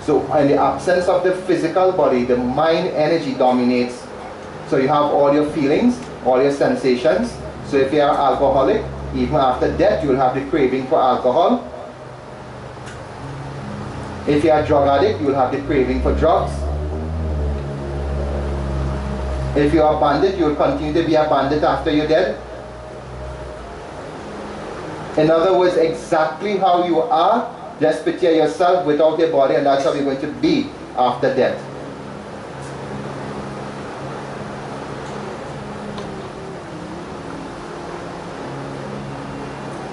So in the absence of the physical body, the mind energy dominates. So you have all your feelings, all your sensations. So if you are alcoholic, even after death, you will have the craving for alcohol. If you are drug addict, you will have the craving for drugs. If you are a bandit, you will continue to be a bandit after you're dead. In other words, exactly how you are, just picture yourself without your body, and that's how you're going to be after death.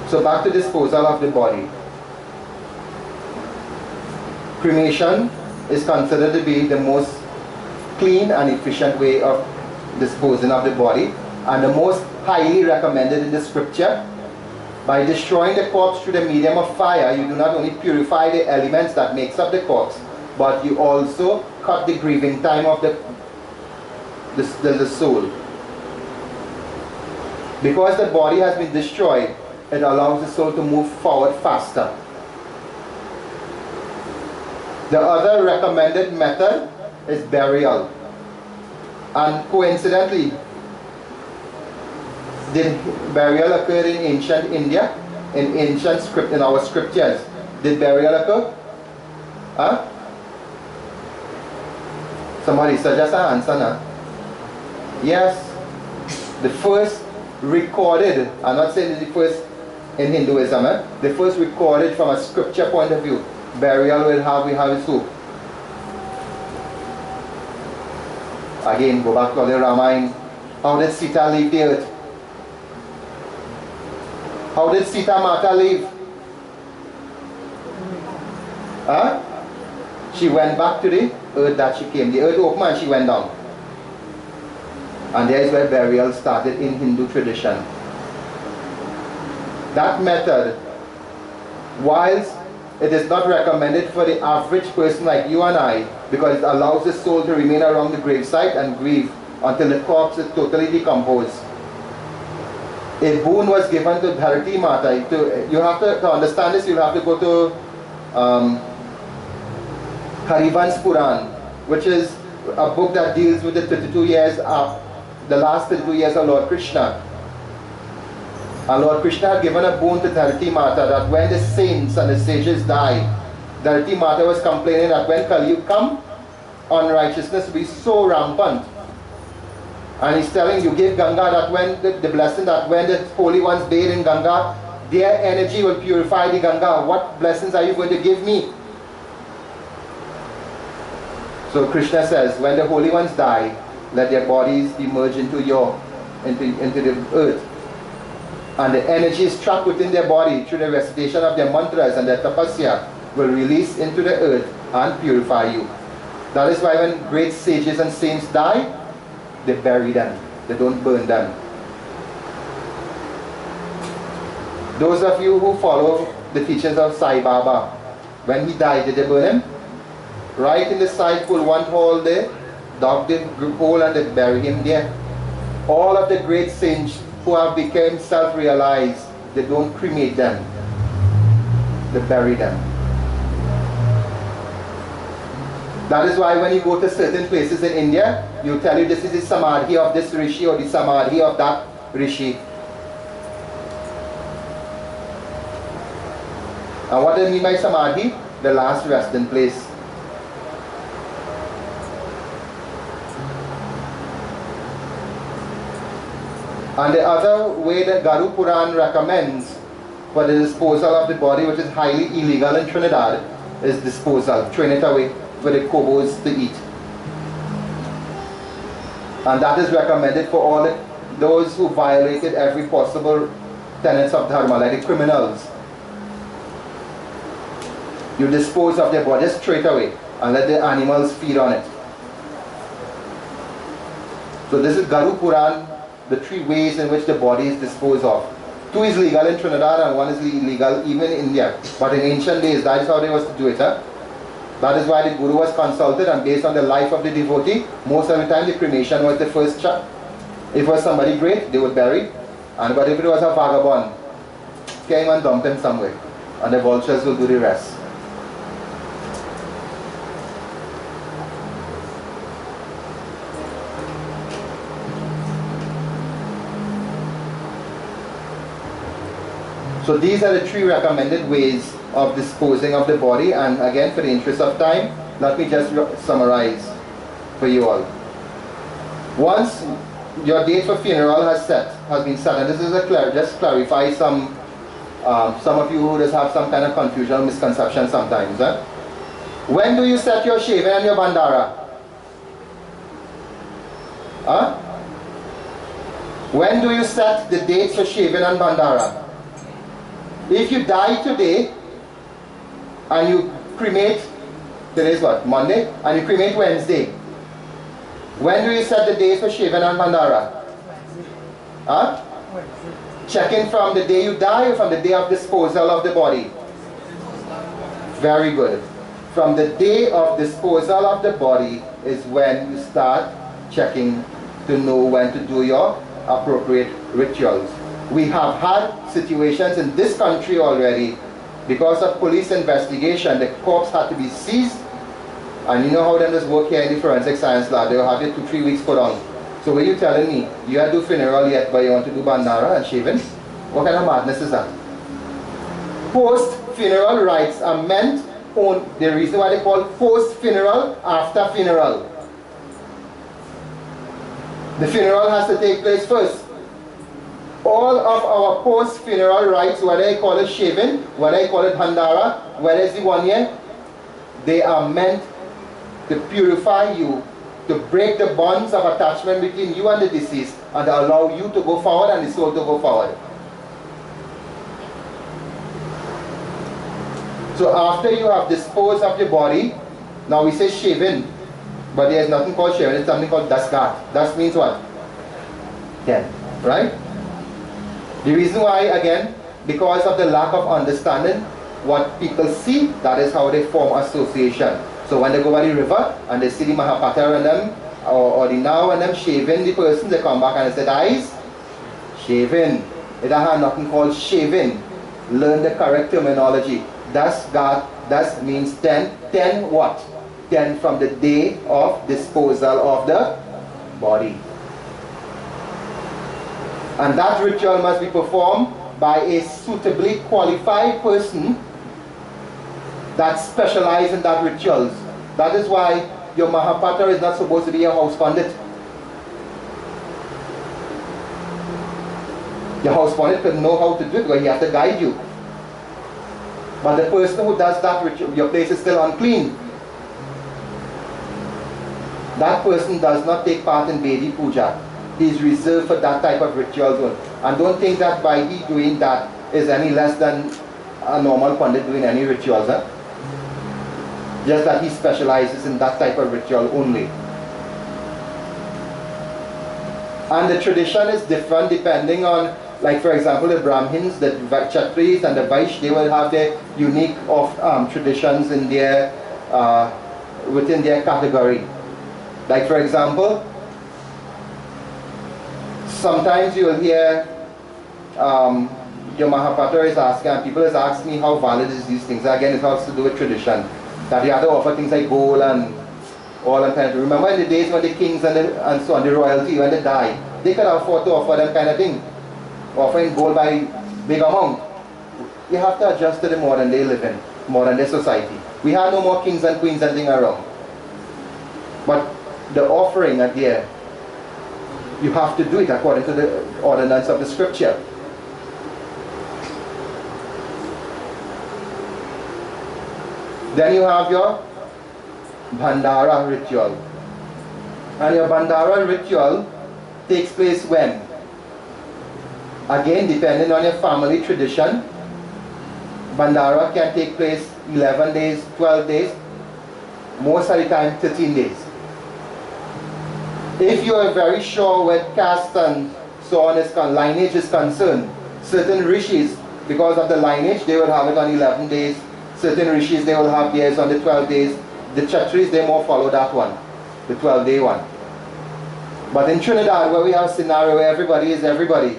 So back to disposal of the body. Cremation is considered to be the most clean and efficient way of disposing of the body, and the most highly recommended in the scripture. By destroying the corpse through the medium of fire, you do not only purify the elements that makes up the corpse, but you also cut the grieving time of the soul. Because the body has been destroyed, it allows the soul to move forward faster. The other recommended method is burial. And coincidentally, did burial occur in ancient India? In ancient script, in our scriptures, did burial occur? Huh? Somebody suggest an answer now. Yes. The first recorded, I'm not saying the first in Hinduism, the first recorded from a scripture point of view, burial we have it so. Again, go back to the Ramayana. How did Sita leave the earth? How did Sita Mata leave? Huh? She went back to the earth that she came. The earth opened and she went down. And there is where burial started in Hindu tradition. That method, whilst it is not recommended for the average person like you and I, because it allows the soul to remain around the gravesite and grieve until the corpse is totally decomposed. A boon was given to Dharati Mata. You have to understand this, you have to go to Harivansh Puran, which is a book that deals with the 32 years of the last 32 years of Lord Krishna. And Lord Krishna had given a boon to Dharati Mata that when the saints and the sages die, Dharati Mata was complaining that when Kali Yuga come, unrighteousness will be so rampant. And he's telling you, give Ganga that when the blessing that when the holy ones bathe in Ganga, their energy will purify the Ganga. What blessings are you going to give me? So Krishna says, when the holy ones die, let their bodies be merged into the earth. And the energy is trapped within their body through the recitation of their mantras and their tapasya will release into the earth and purify you. That is why when great sages and saints die, they bury them. They don't burn them. Those of you who follow the teachings of Sai Baba, when he died, did they burn him? Right in the side pool, one hole there, dug the hole and they bury him there. All of the great saints who have become self-realized, they don't cremate them, they bury them. That is why when you go to certain places in India, you tell you this is the samadhi of this rishi or the samadhi of that rishi. And what do I mean by samadhi? The last resting place. And the other way that Garu Puran recommends for the disposal of the body, which is highly illegal in Trinidad, is disposal, throwing it away for the Kobos to eat. And that is recommended for all those who violated every possible tenets of Dharma, like the criminals. You dispose of their body, just throw it away and let the animals feed on it. So this is Garu Puran, the three ways in which the body is disposed of. Two is legal in Trinidad and one is illegal even in India. But in ancient days, that is how they was to do it. That is why the Guru was consulted, and based on the life of the devotee, most of the time the cremation was the first step. If it was somebody great, they would bury. But if it was a vagabond, came and dumped him somewhere. And the vultures will do the rest. So these are the three recommended ways of disposing of the body, and again, for the interest of time, let me just summarize for you all. Once your date for funeral has been set, and this is just clarify some of you who just have some kind of confusion or misconception sometimes. When do you set your shaving and your bandara? When do you set the dates for shaving and bandara? If you die today and you cremate, today is what, Monday, and you cremate Wednesday, when do you set the days for shaving and bandara? Checking from the day you die or from the day of disposal of the body? Very good. From the day of disposal of the body is when you start checking to know when to do your appropriate rituals. We have had situations in this country already, because of police investigation, the corpse had to be seized, and you know how them just work here in the forensic science lab, they'll have it 2-3 weeks put on. So what you telling me, you had to do funeral yet, but you want to do bandara and shaving? What kind of madness is that? Post-funeral rites are meant on, the reason why they call post-funeral, after funeral. The funeral has to take place first. All of our post-funeral rites, whether I call it shaving, whether I call it bandara, whether it's the 1 year, they are meant to purify you, to break the bonds of attachment between you and the deceased, and to allow you to go forward and the soul to go forward. So after you have disposed of your body, now we say shaving, but there is nothing called shaving, it's something called dasgat. Das means what? Dead, right? The reason why, again, because of the lack of understanding what people see, that is how they form association. So when they go by the river and they see the Mahapata and them, or the now and them shaving the person, they come back and they say, guys, shaving. It has nothing called shaving. Learn the correct terminology. Das means 10. 10 what? 10 from the day of disposal of the body. And that ritual must be performed by a suitably qualified person that specializes in that rituals. That is why your Mahapatra is not supposed to be a house pundit. Your house pundit could know how to do it because he has to guide you. But the person who does that ritual, your place is still unclean. That person does not take part in Vedi Puja. He is reserved for that type of rituals. And don't think that by he doing that is any less than a normal Pandit doing any rituals. Just that he specializes in that type of ritual only. And the tradition is different depending on, like for example, the Brahmins, the Kshatris and the Vaishya, they will have their unique traditions in their, within their category. Like for example, sometimes you will hear your Mahapatra is asking, and people is asking me how valid is these things. Again, it has to do with tradition. That you have to offer things like gold and all and kind of. Remember in the days when the kings and so on, the royalty, when they die, they could afford to offer them kind of thing. Offering gold by big amount. You have to adjust to the modern day living, modern day society. We have no more kings and queens and thing around. But the offering at the end, you have to do it according to the ordinance of the scripture. Then you have your Bhandara ritual. And your Bhandara ritual takes place when? Again, depending on your family tradition, Bhandara can take place 11 days, 12 days, most of the time 13 days. If you are very sure with caste and so on lineage is concerned, certain rishis, because of the lineage, they will have it on 11 days. Certain rishis, they will have theirs on the 12 days. The Kshatris, they more follow that one, the 12-day one. But in Trinidad, where we have a scenario where everybody is everybody,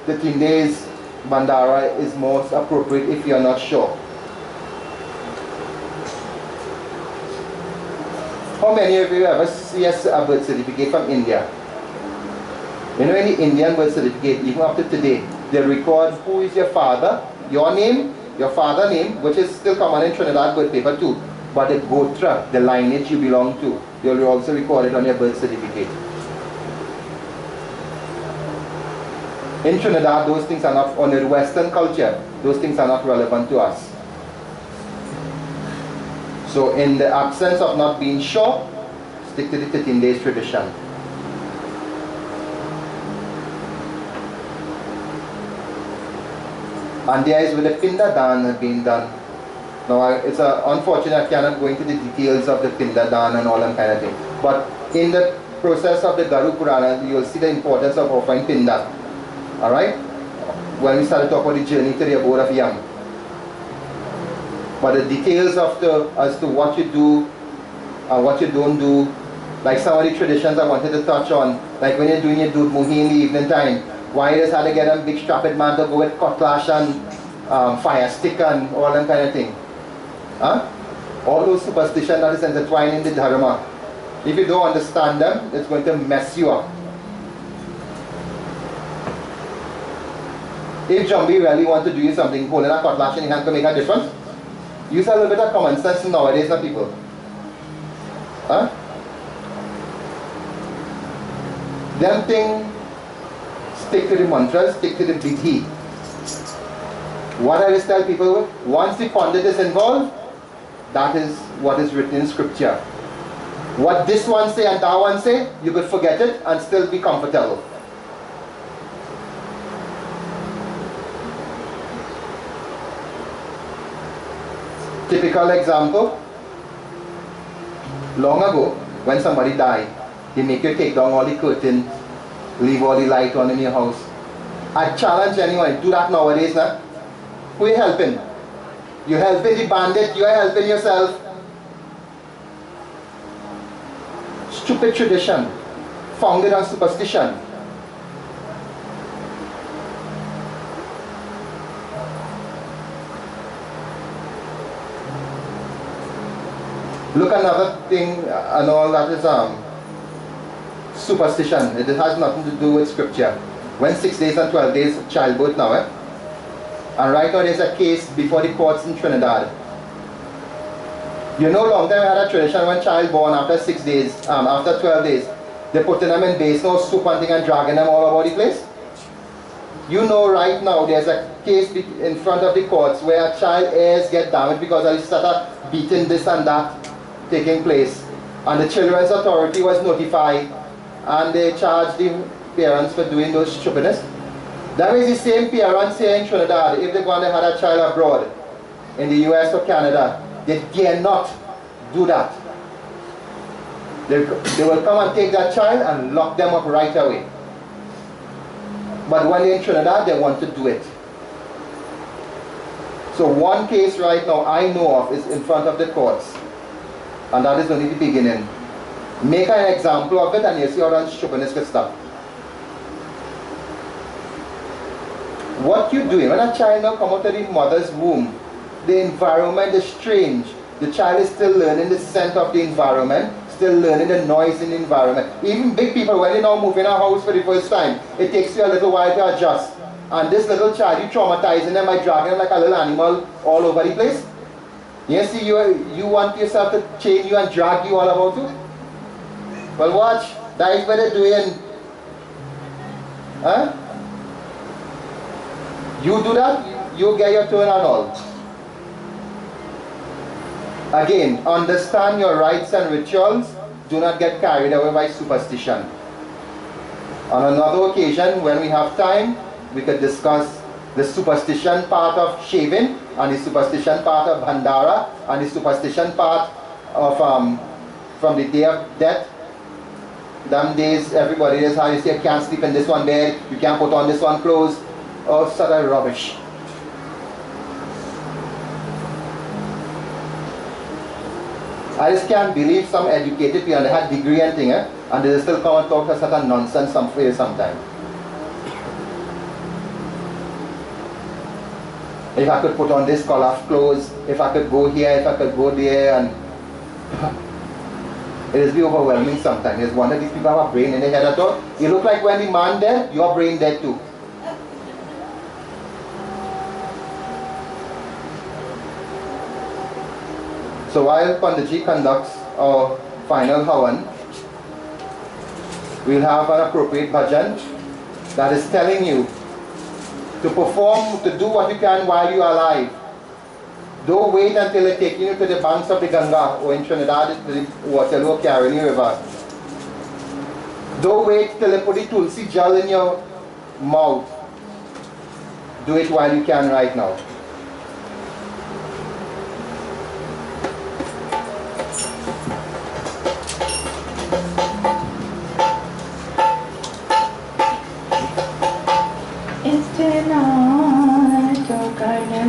13 days Bhandara is most appropriate if you are not sure. How many of you ever see a birth certificate from India? You know, in the Indian birth certificate, even up to today, they record who is your father, your name, your father name, which is still common in Trinidad birth paper too, but the gotra, the lineage you belong to, you'll also record it on your birth certificate. In Trinidad, those things are not, on the Western culture, those things are not relevant to us. So in the absence of not being sure, stick to the 13 days tradition. And there is with the Pindadan being done. Now it's unfortunate I cannot go into the details of the Pindadan and all that kind of thing. But in the process of the Garu Purana, you will see the importance of offering Pinda. Alright? When we started talking about the journey to the abode of Yam. But the details of as to what you do and what you don't do, like some of the traditions I wanted to touch on, like when you're doing your Dud Muhi in the evening time, why just had to get a big strapped man to go with cutlass and fire stick and all that kind of thing. Huh? All those superstitions that is intertwined in the Dharma. If you don't understand them, it's going to mess you up. If Jambi really want to do you something, holding a cutlass in your hand can make a difference. Use a little bit of common sense nowadays, not people. Huh? Them thing, stick to the mantras, stick to the vidhi. What I always tell people, once the pandit is involved, that is what is written in scripture. What this one say and that one say, you could forget it and still be comfortable. Typical example, long ago, when somebody died, they make you take down all the curtains, leave all the light on in your house. I challenge anyone, do that nowadays now. Who are you helping? You're helping the bandit, you're helping yourself. Stupid tradition, founded on superstition. Look, another thing and all that is superstition. It has nothing to do with scripture. When 6 days and 12 days childbirth now, and right now there's a case before the courts in Trinidad. You know, long time we had a tradition when child born after 6 days, after 12 days, they putting them in basin or soup and thing and dragging them all over the place. You know, right now there's a case in front of the courts where a child ears get damaged because of started beating this and that taking place, and the Children's Authority was notified and they charged the parents for doing those stupidness. That is the same parents here in Trinidad, if they're going to have a child abroad in the US or Canada, they dare not do that. They will come and take that child and lock them up right away. But when they're in Trinidad, they want to do it. So one case right now I know of is in front of the courts. And that is only the beginning. Make an example of it and you see how that stupidness gets stuck. What you doing when a child now come out of the mother's womb, the environment is strange. The child is still learning the scent of the environment, still learning the noise in the environment. Even big people, when they now move in a house for the first time, it takes you a little while to adjust. And this little child, you traumatizing them by dragging them like a little animal all over the place. You see, you want yourself to chain you and drag you all about you? Well, watch. That is what they're doing. Huh? You do that, you get your turn and all. Again, understand your rites and rituals. Do not get carried away by superstition. On another occasion, when we have time, we could discuss the superstition part of shaving, and the superstition part of Bhandara, and the superstition part of from the day of death. Them days, everybody is how you say, you can't sleep in this one bed, you can't put on this one clothes, all sort of rubbish. I just can't believe some educated people, they had degree and thing, and they still come and talk such a nonsense sometimes. If I could put on this color of clothes, if I could go here, if I could go there, and it is be overwhelming sometimes. There's one of these people have a brain in their head at all. You look like when the man dead, your brain dead too. So while Panditji conducts our final Havan, we'll have an appropriate bhajan that is telling you to perform, to do what you can while you are alive. Don't wait until they take you to the banks of the Ganga, or in Trinidad, the Waterloo Caroni River. Don't wait till they put the tulsi gel in your mouth. Do it while you can right now.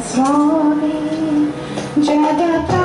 Swami Jadatan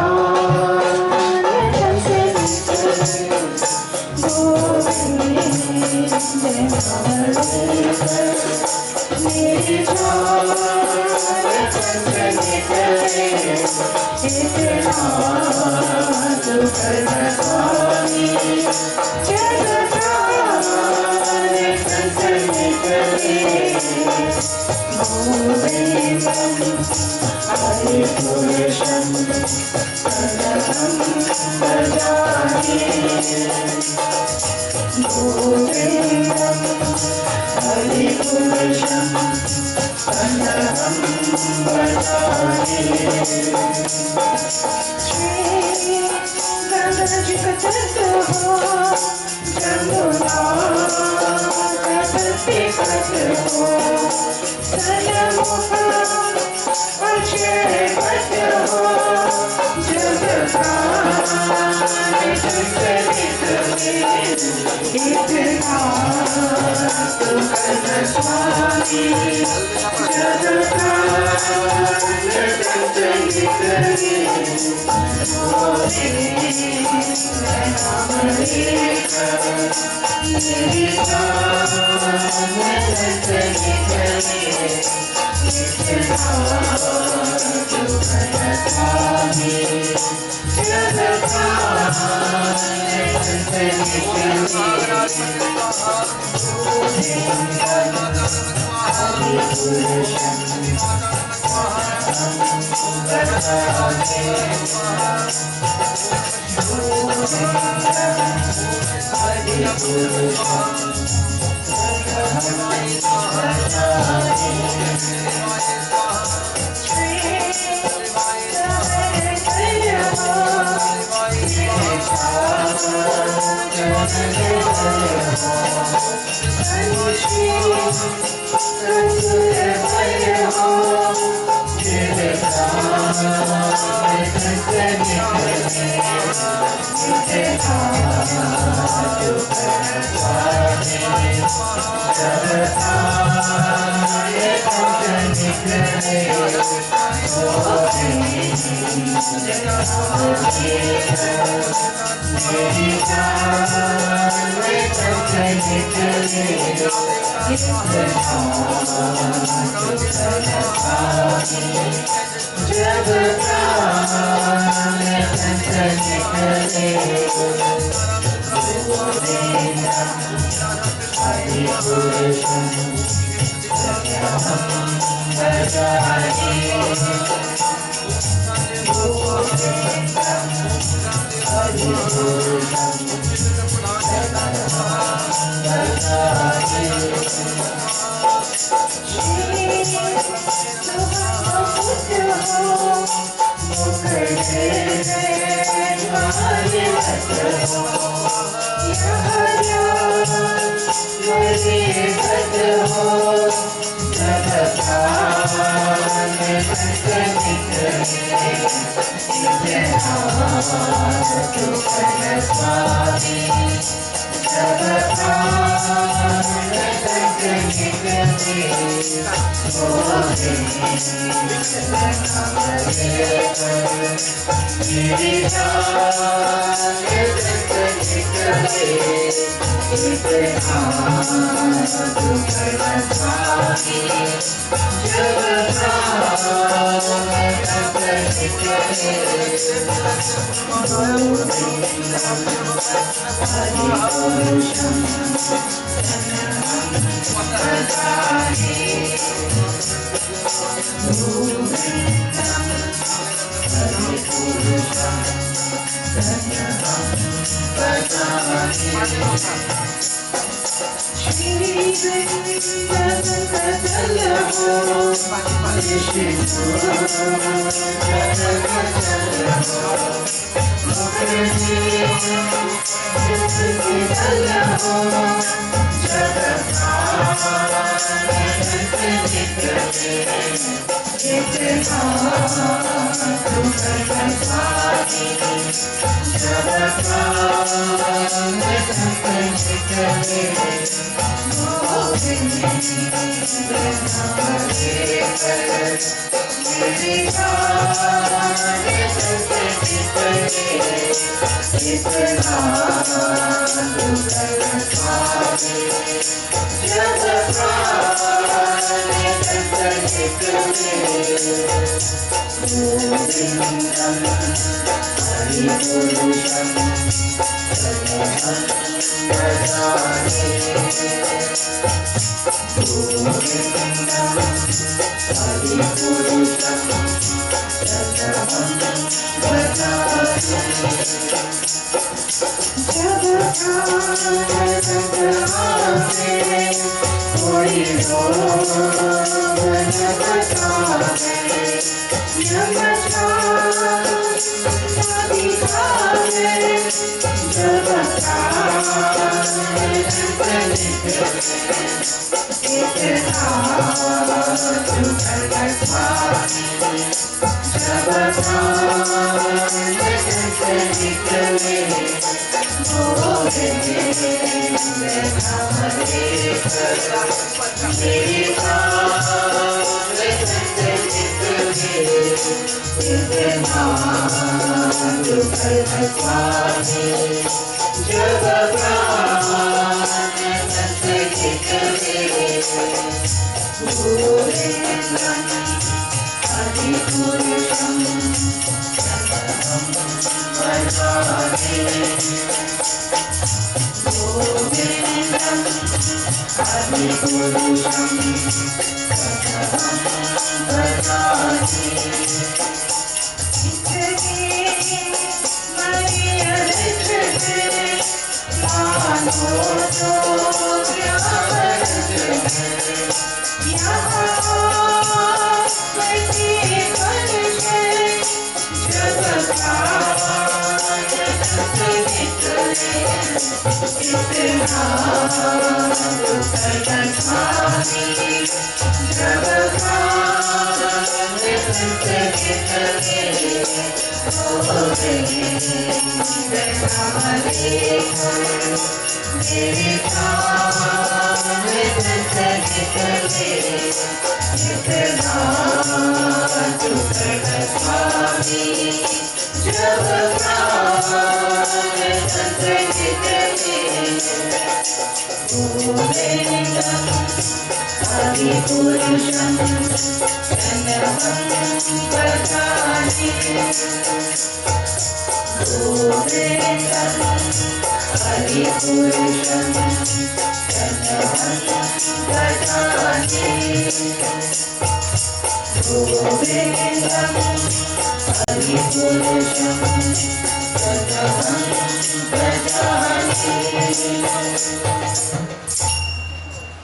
Jab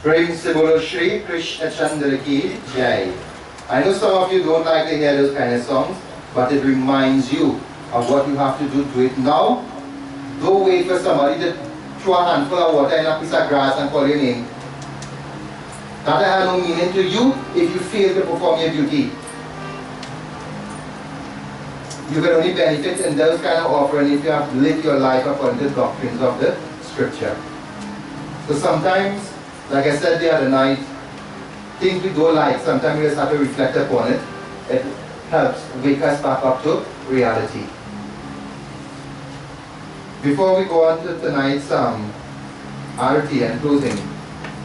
Praise the Lord Shri Krishna Chandra Ki Jai. I know some of you don't like to hear those kind of songs, but it reminds you of what you have to do it now. Don't wait for somebody to throw a handful of water in a piece of grass and call your name. That has no meaning to you if you fail to perform your duty. You can only benefit in those kind of offering if you have lived your life upon the doctrines of the scripture. So sometimes, like I said the other night, things we don't like, sometimes we just have to reflect upon it. It helps wake us back up to reality. Before we go on to tonight's arati and closing,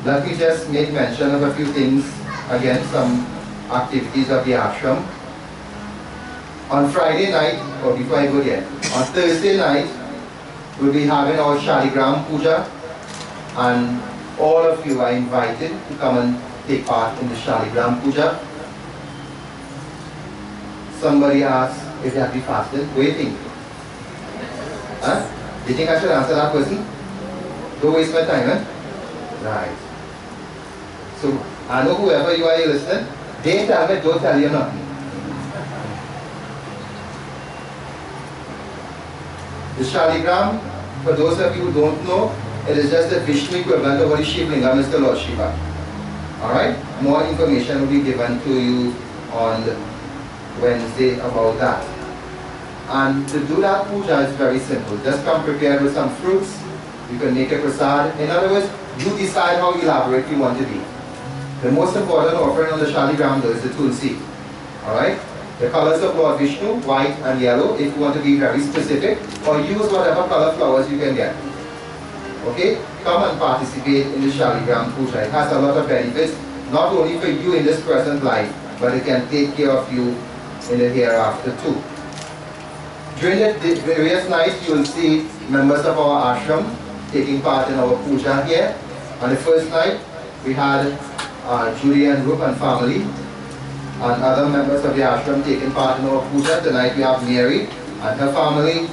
let me just make mention of a few things, again, some activities of the ashram. On Friday night, or before I go there, on Thursday night, we'll be having our Shaligram Puja, and all of you are invited to come and take part in the Shaligram Puja. Somebody asked if they have been fasted. What do you think? Huh? Do you think I should answer that question? Don't waste my time, eh? Right. So, I know whoever you are here listening, they tell me, don't tell you nothing. The Shaligram, for those of you who don't know, it is just the Vishnu equivalent of what is Shiva Lingam, Mr. Lord Shiva. Alright? More information will be given to you on Wednesday about that. And to do that puja is very simple. Just come prepared with some fruits. You can make a prasad. In other words, you decide how elaborate you want to be. The most important offering on the Shaligram is the Tulsi. Alright? The colors of Lord Vishnu, white and yellow, if you want to be very specific, or use whatever color flowers you can get. Okay? Come and participate in the Shaligram Puja. It has a lot of benefits, not only for you in this present life, but it can take care of you in the hereafter too. During the various nights, you will see members of our ashram taking part in our puja here. On the first night, we had Julian group and family, and other members of the ashram taking part in our puja. Tonight we have Mary and her family.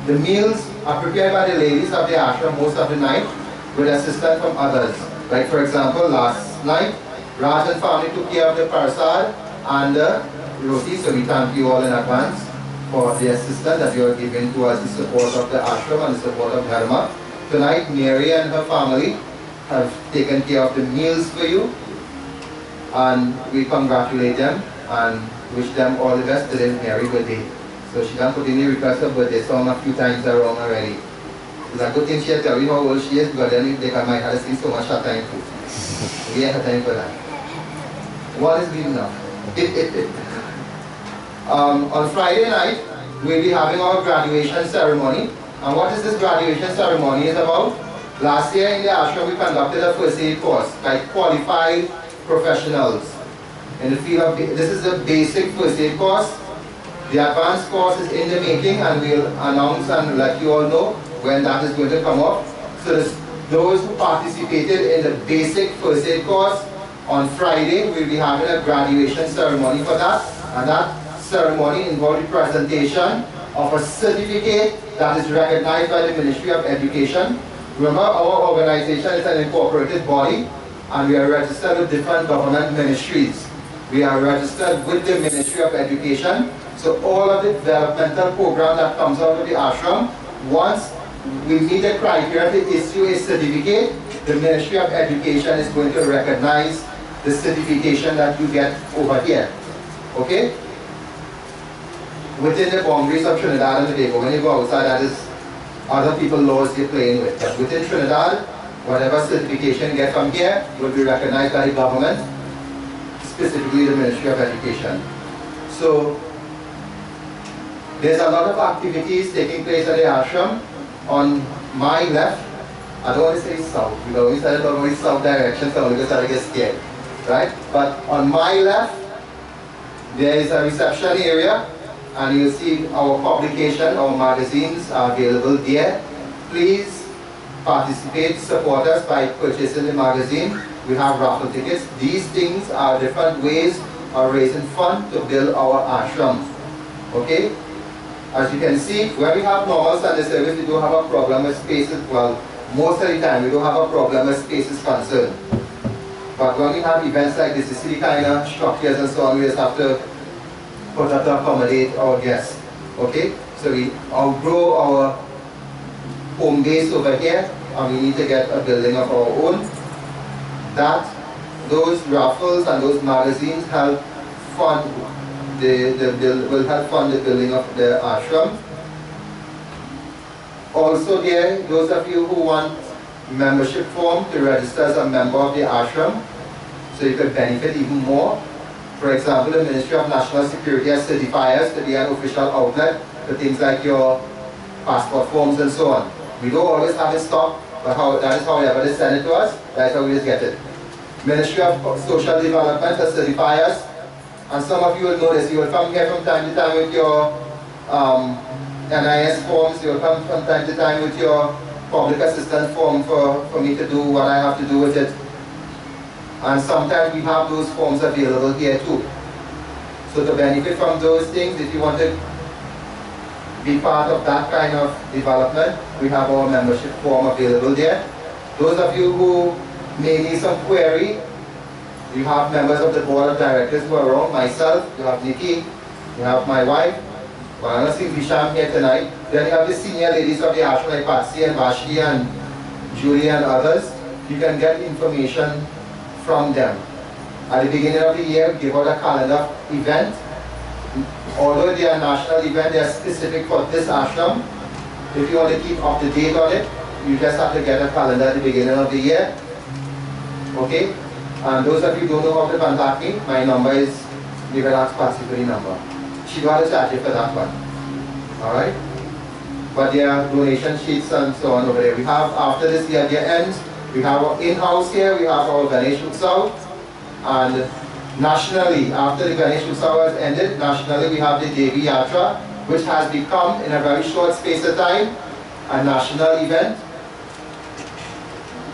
The meals are prepared by the ladies of the ashram most of the night with assistance from others. Like for example, last night, Raj and family took care of the prasad and the roti, so we thank you all in advance for the assistance that you are giving to us, the support of the ashram and the support of Dharma. Tonight, Mary and her family have taken care of the meals for you, and we congratulate them and wish them all the best to their Mary birthday. So she can put in the request of birthday song a few times around already. It's a good thing she'll tell you how old she is, because then they might have to sing so much that time too. We have time for that. What is good enough? On Friday night, we'll be having our graduation ceremony. And what is this graduation ceremony is about? Last year in the ashram, we conducted a first aid course by qualified professionals in the field of, this is the basic first aid course. The advanced course is in the making, and we'll announce and let you all know when that is going to come up. So those who participated in the basic first aid course, on Friday we'll be having a graduation ceremony for that, and that ceremony involved the presentation of a certificate that is recognized by the Ministry of Education. Remember, our organization is an incorporated body, and we are registered with different government ministries. We are registered with the Ministry of Education. So all of the developmental program that comes out of the ashram, once we meet the criteria to issue a certificate, the Ministry of Education is going to recognize the certification that you get over here. Okay? Within the boundaries of Trinidad and Tobago. When you go outside, that is other people's laws you're playing with. But within Trinidad, whatever certification you get from here will be recognized by the government, specifically the Ministry of Education. So, there's a lot of activities taking place at the ashram. On my left, I don't want to say south, because when we started talking about south direction, so we started to get scared. Right? But on my left, there is a reception area, and you'll see our publication, our magazines are available there. Please participate, support us by purchasing the magazine. We have raffle tickets. These things are different ways of raising funds to build our ashram. Okay? As you can see, when we have normal Sunday service, we don't have a problem with spaces. Well, most of the time, we don't have a problem with spaces concerned. But when we have events like this, you see the kind of structures and so on, we just have to put up to accommodate our guests. Okay? So we outgrow our home base over here, and we need to get a building of our own. Those raffles and those magazines help fund will help fund the building of the ashram. Also there, those of you who want membership form to register as a member of the ashram, so you could benefit even more. For example, the Ministry of National Security has certifiers to be an official outlet for things like your passport forms and so on. We don't always have it stock, but that is however they send it to us, that's how we just get it. Ministry of Social Development has certifiers, and some of you will notice, you will come here from time to time with your NIS forms, you will come from time to time with your public assistance form for me to do what I have to do with it. And sometimes we have those forms available here too. So to benefit from those things, if you want to be part of that kind of development, we have our membership form available there. Those of you who may need some query, you have members of the board of directors who are around, myself, you have Nikki, you have my wife, well, I'm not seeing Visham here tonight. Then you have the senior ladies of the ashram like Patsy and Vashti and Julie and others. You can get information from them. At the beginning of the year, we give out a calendar event. Although they are national events, they are specific for this ashram. If you want to keep up to date on it, you just have to get a calendar at the beginning of the year. Okay? And those of you who don't know how to contact me, my number is, you can ask Patsy for the number. She got a charge for that one. Alright? But there are donation sheets and so on over there. We have, after this year ends, we have our in-house here, we have our Ganesh Utsav. And nationally, after the Ganesh Utsav has ended, nationally we have the Devi Yatra, which has become, in a very short space of time, a national event.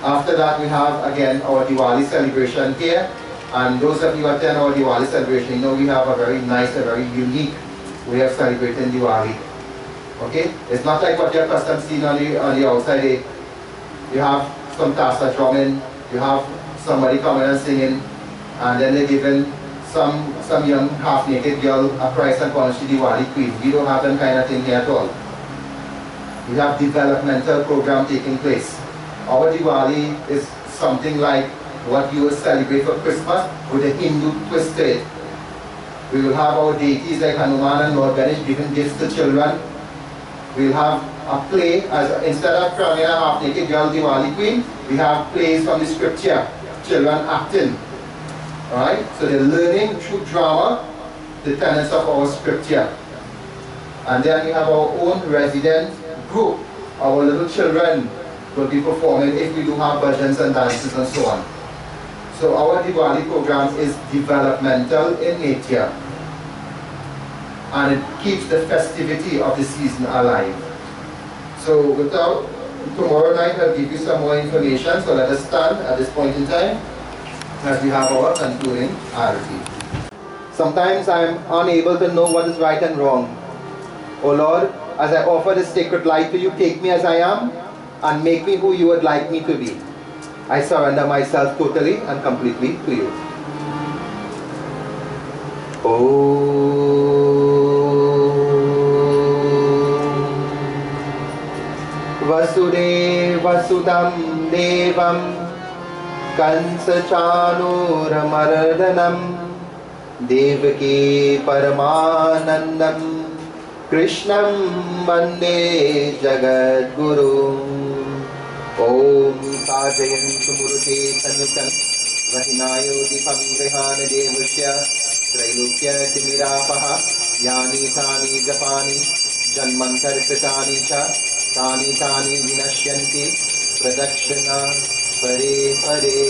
After that, we have again our Diwali celebration here. And those of you who attend our Diwali celebration, you know we have a very nice, a very unique way of celebrating Diwali. Okay? It's not like what you're accustomed to seeing on the outside. You have some tassa drumming, you have somebody coming and singing, and then they're giving some young half-naked girl a prize and calling she Diwali queen. We don't have that kind of thing here at all. We have developmental program taking place. Our Diwali is something like what you will celebrate for Christmas with a Hindu twist to it. We will have our deities like Hanuman and Lord Ganesh giving gifts to children. We will have a play, instead of crowning a half-naked girl Diwali queen, we have plays from the scripture, children acting. Alright, so they're learning through drama the tenets of our scripture. And then we have our own resident group. Our little children will be performing if we do have bhajans and dances and so on. So our Diwali program is developmental in nature. And it keeps the festivity of the season alive. So tomorrow night I'll give you some more information, so let us stand at this point in time as we have our concluding arati. Sometimes I am unable to know what is right and wrong. O Lord, as I offer this sacred light to you, take me as I am and make me who you would like me to be. I surrender myself totally and completely to you. वसुदेवसुतं देवं कंसचाणूरमर्दनं देवकी परमानन्दं कृष्णं वन्दे जगद्गुरुम्। ॐ साजयन्तु मुरुते संयुतं वहिनायो दीपं गृहाण देवस्य त्रैलोक्यतिमिरापः यानि तानि जपानि जन्मान्तरकृतानि च तानि तानि विनश्यन्ति प्रदक्षिणा परे परे।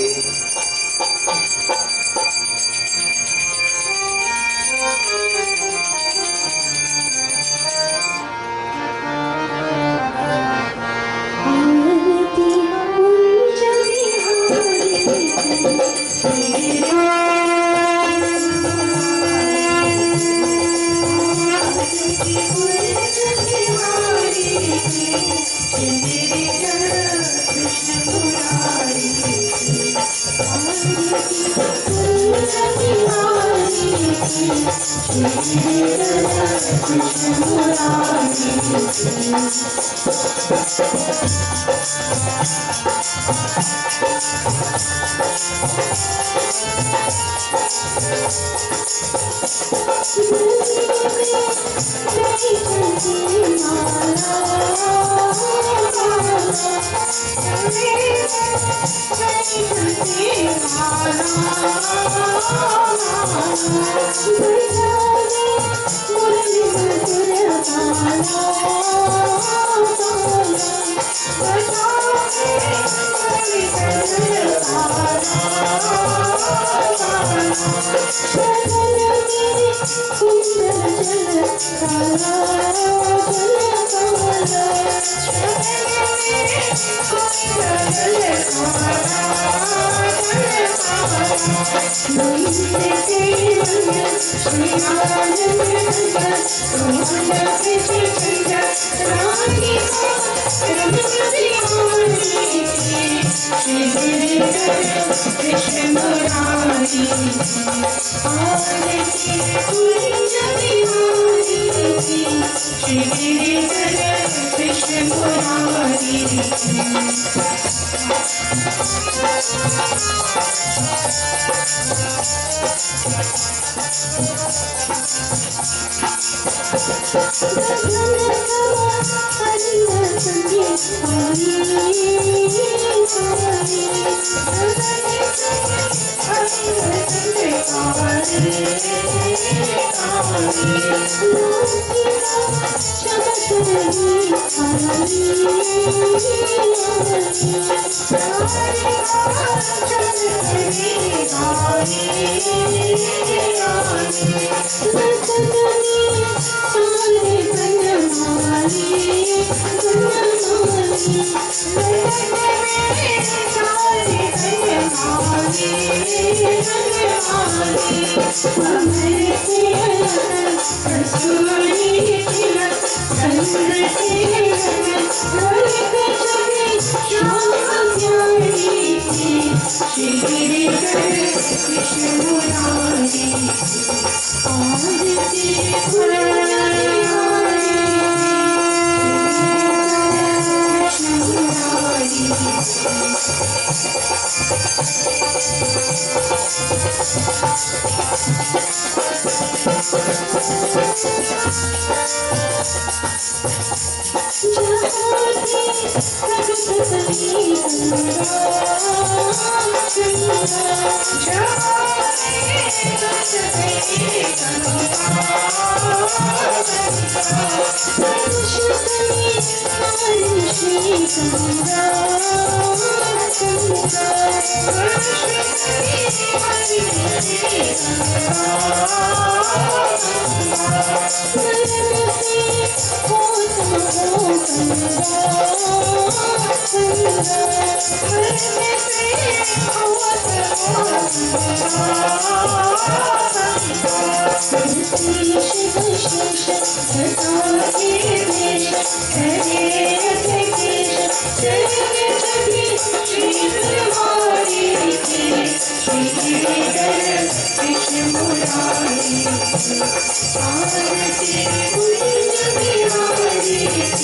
आरती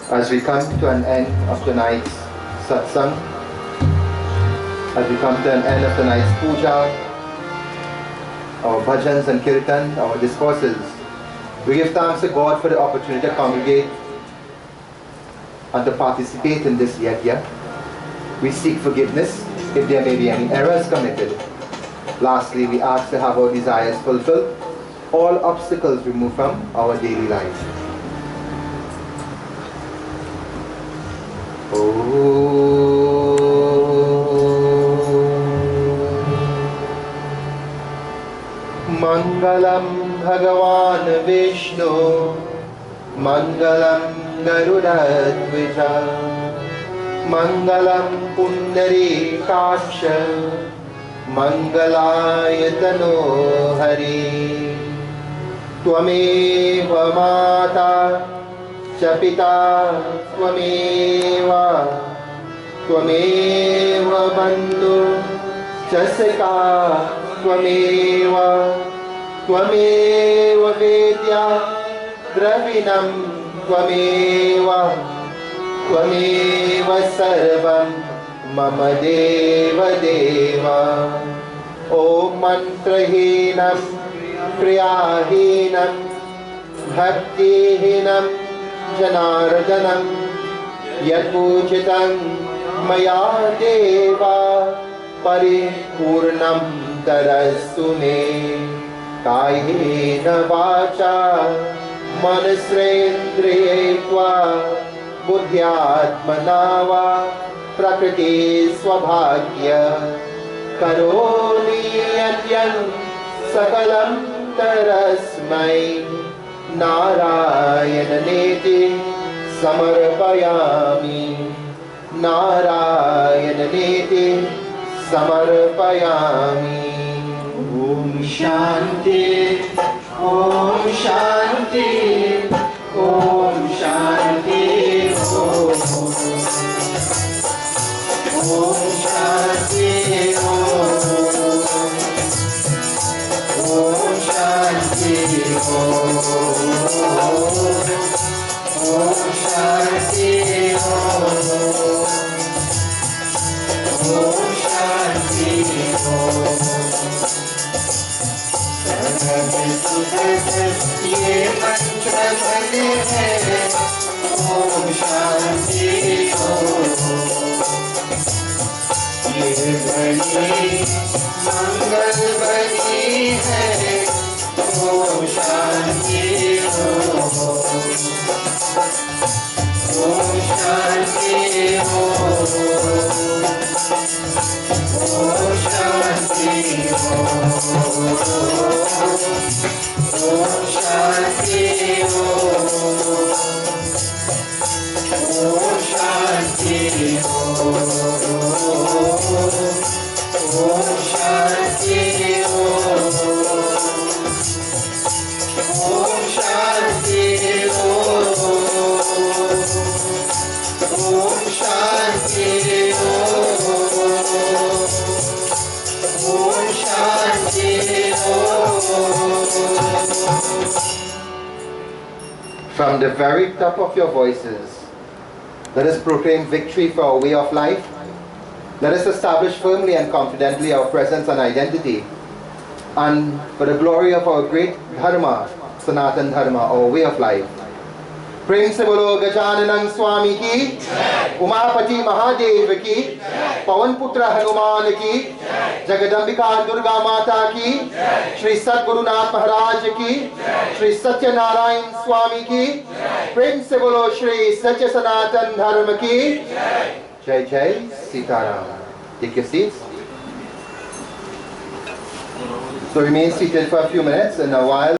As we come to an end of tonight's satsang, as we come to an end of tonight's puja, our bhajans and kirtan, our discourses, we give thanks to God for the opportunity to congregate and to participate in this yajna. We seek forgiveness if there may be any errors committed. Lastly, we ask to have our desires fulfilled, all obstacles removed from our daily life. Mangalam Bhagavan Vishnu, Mangalam Garudadvija, Mangalam Pundari Kaksha, Mangalayatano Hari, Tvameva Mata Chapita Tvameva, Tvameva Bandhu Chasika Tvameva, Tvameva Vedya Dravinam Tvameva, Tvameva Sarvam Mama Deva Deva. Om Mantrahinam Kriyahinam Bhaktihinam Janardanam Yatpujitam Maya Deva Paripurnam Tarastu Me Kayena Vacha Manasrendriyetva Buddhyatmana va Prakriti Swabhagya Karoli Yatyan Sakalam Tarasmai Narayana Neti Samarpayami, Narayana Neti Samarpayami. Om Shanti, Om Shanti, Om Shanti, Om Shanti, Om Shanti, Om Shanti, Om Shanti, ये मंत्र बने हैं ओम शांति ये बनी मंगल बनी है Om Shanti Om Shanti Om Shanti Om Shanti Om Shanti Om Shanti Om Shanti Om Shanti Om Shanti From the very top of your voices, let us proclaim victory for our way of life. Let us establish firmly and confidently our presence and identity. And for the glory of our great Dharma, Sanatan Dharma, our way of life. Prem se bolo Gajananam Swami ki, Umapati Mahadev ki, Pawan Putra Hanuman ki, Jagadambika Durga Mata ki, Shri Sadguru Nath Maharaj ki, Shri Satyanarayan Swami ki, Prem se bolo Shri Satya Sanatan Dharma ki, Jai Jai Sitaram. Take your seats. So remain seated for a few minutes, and a while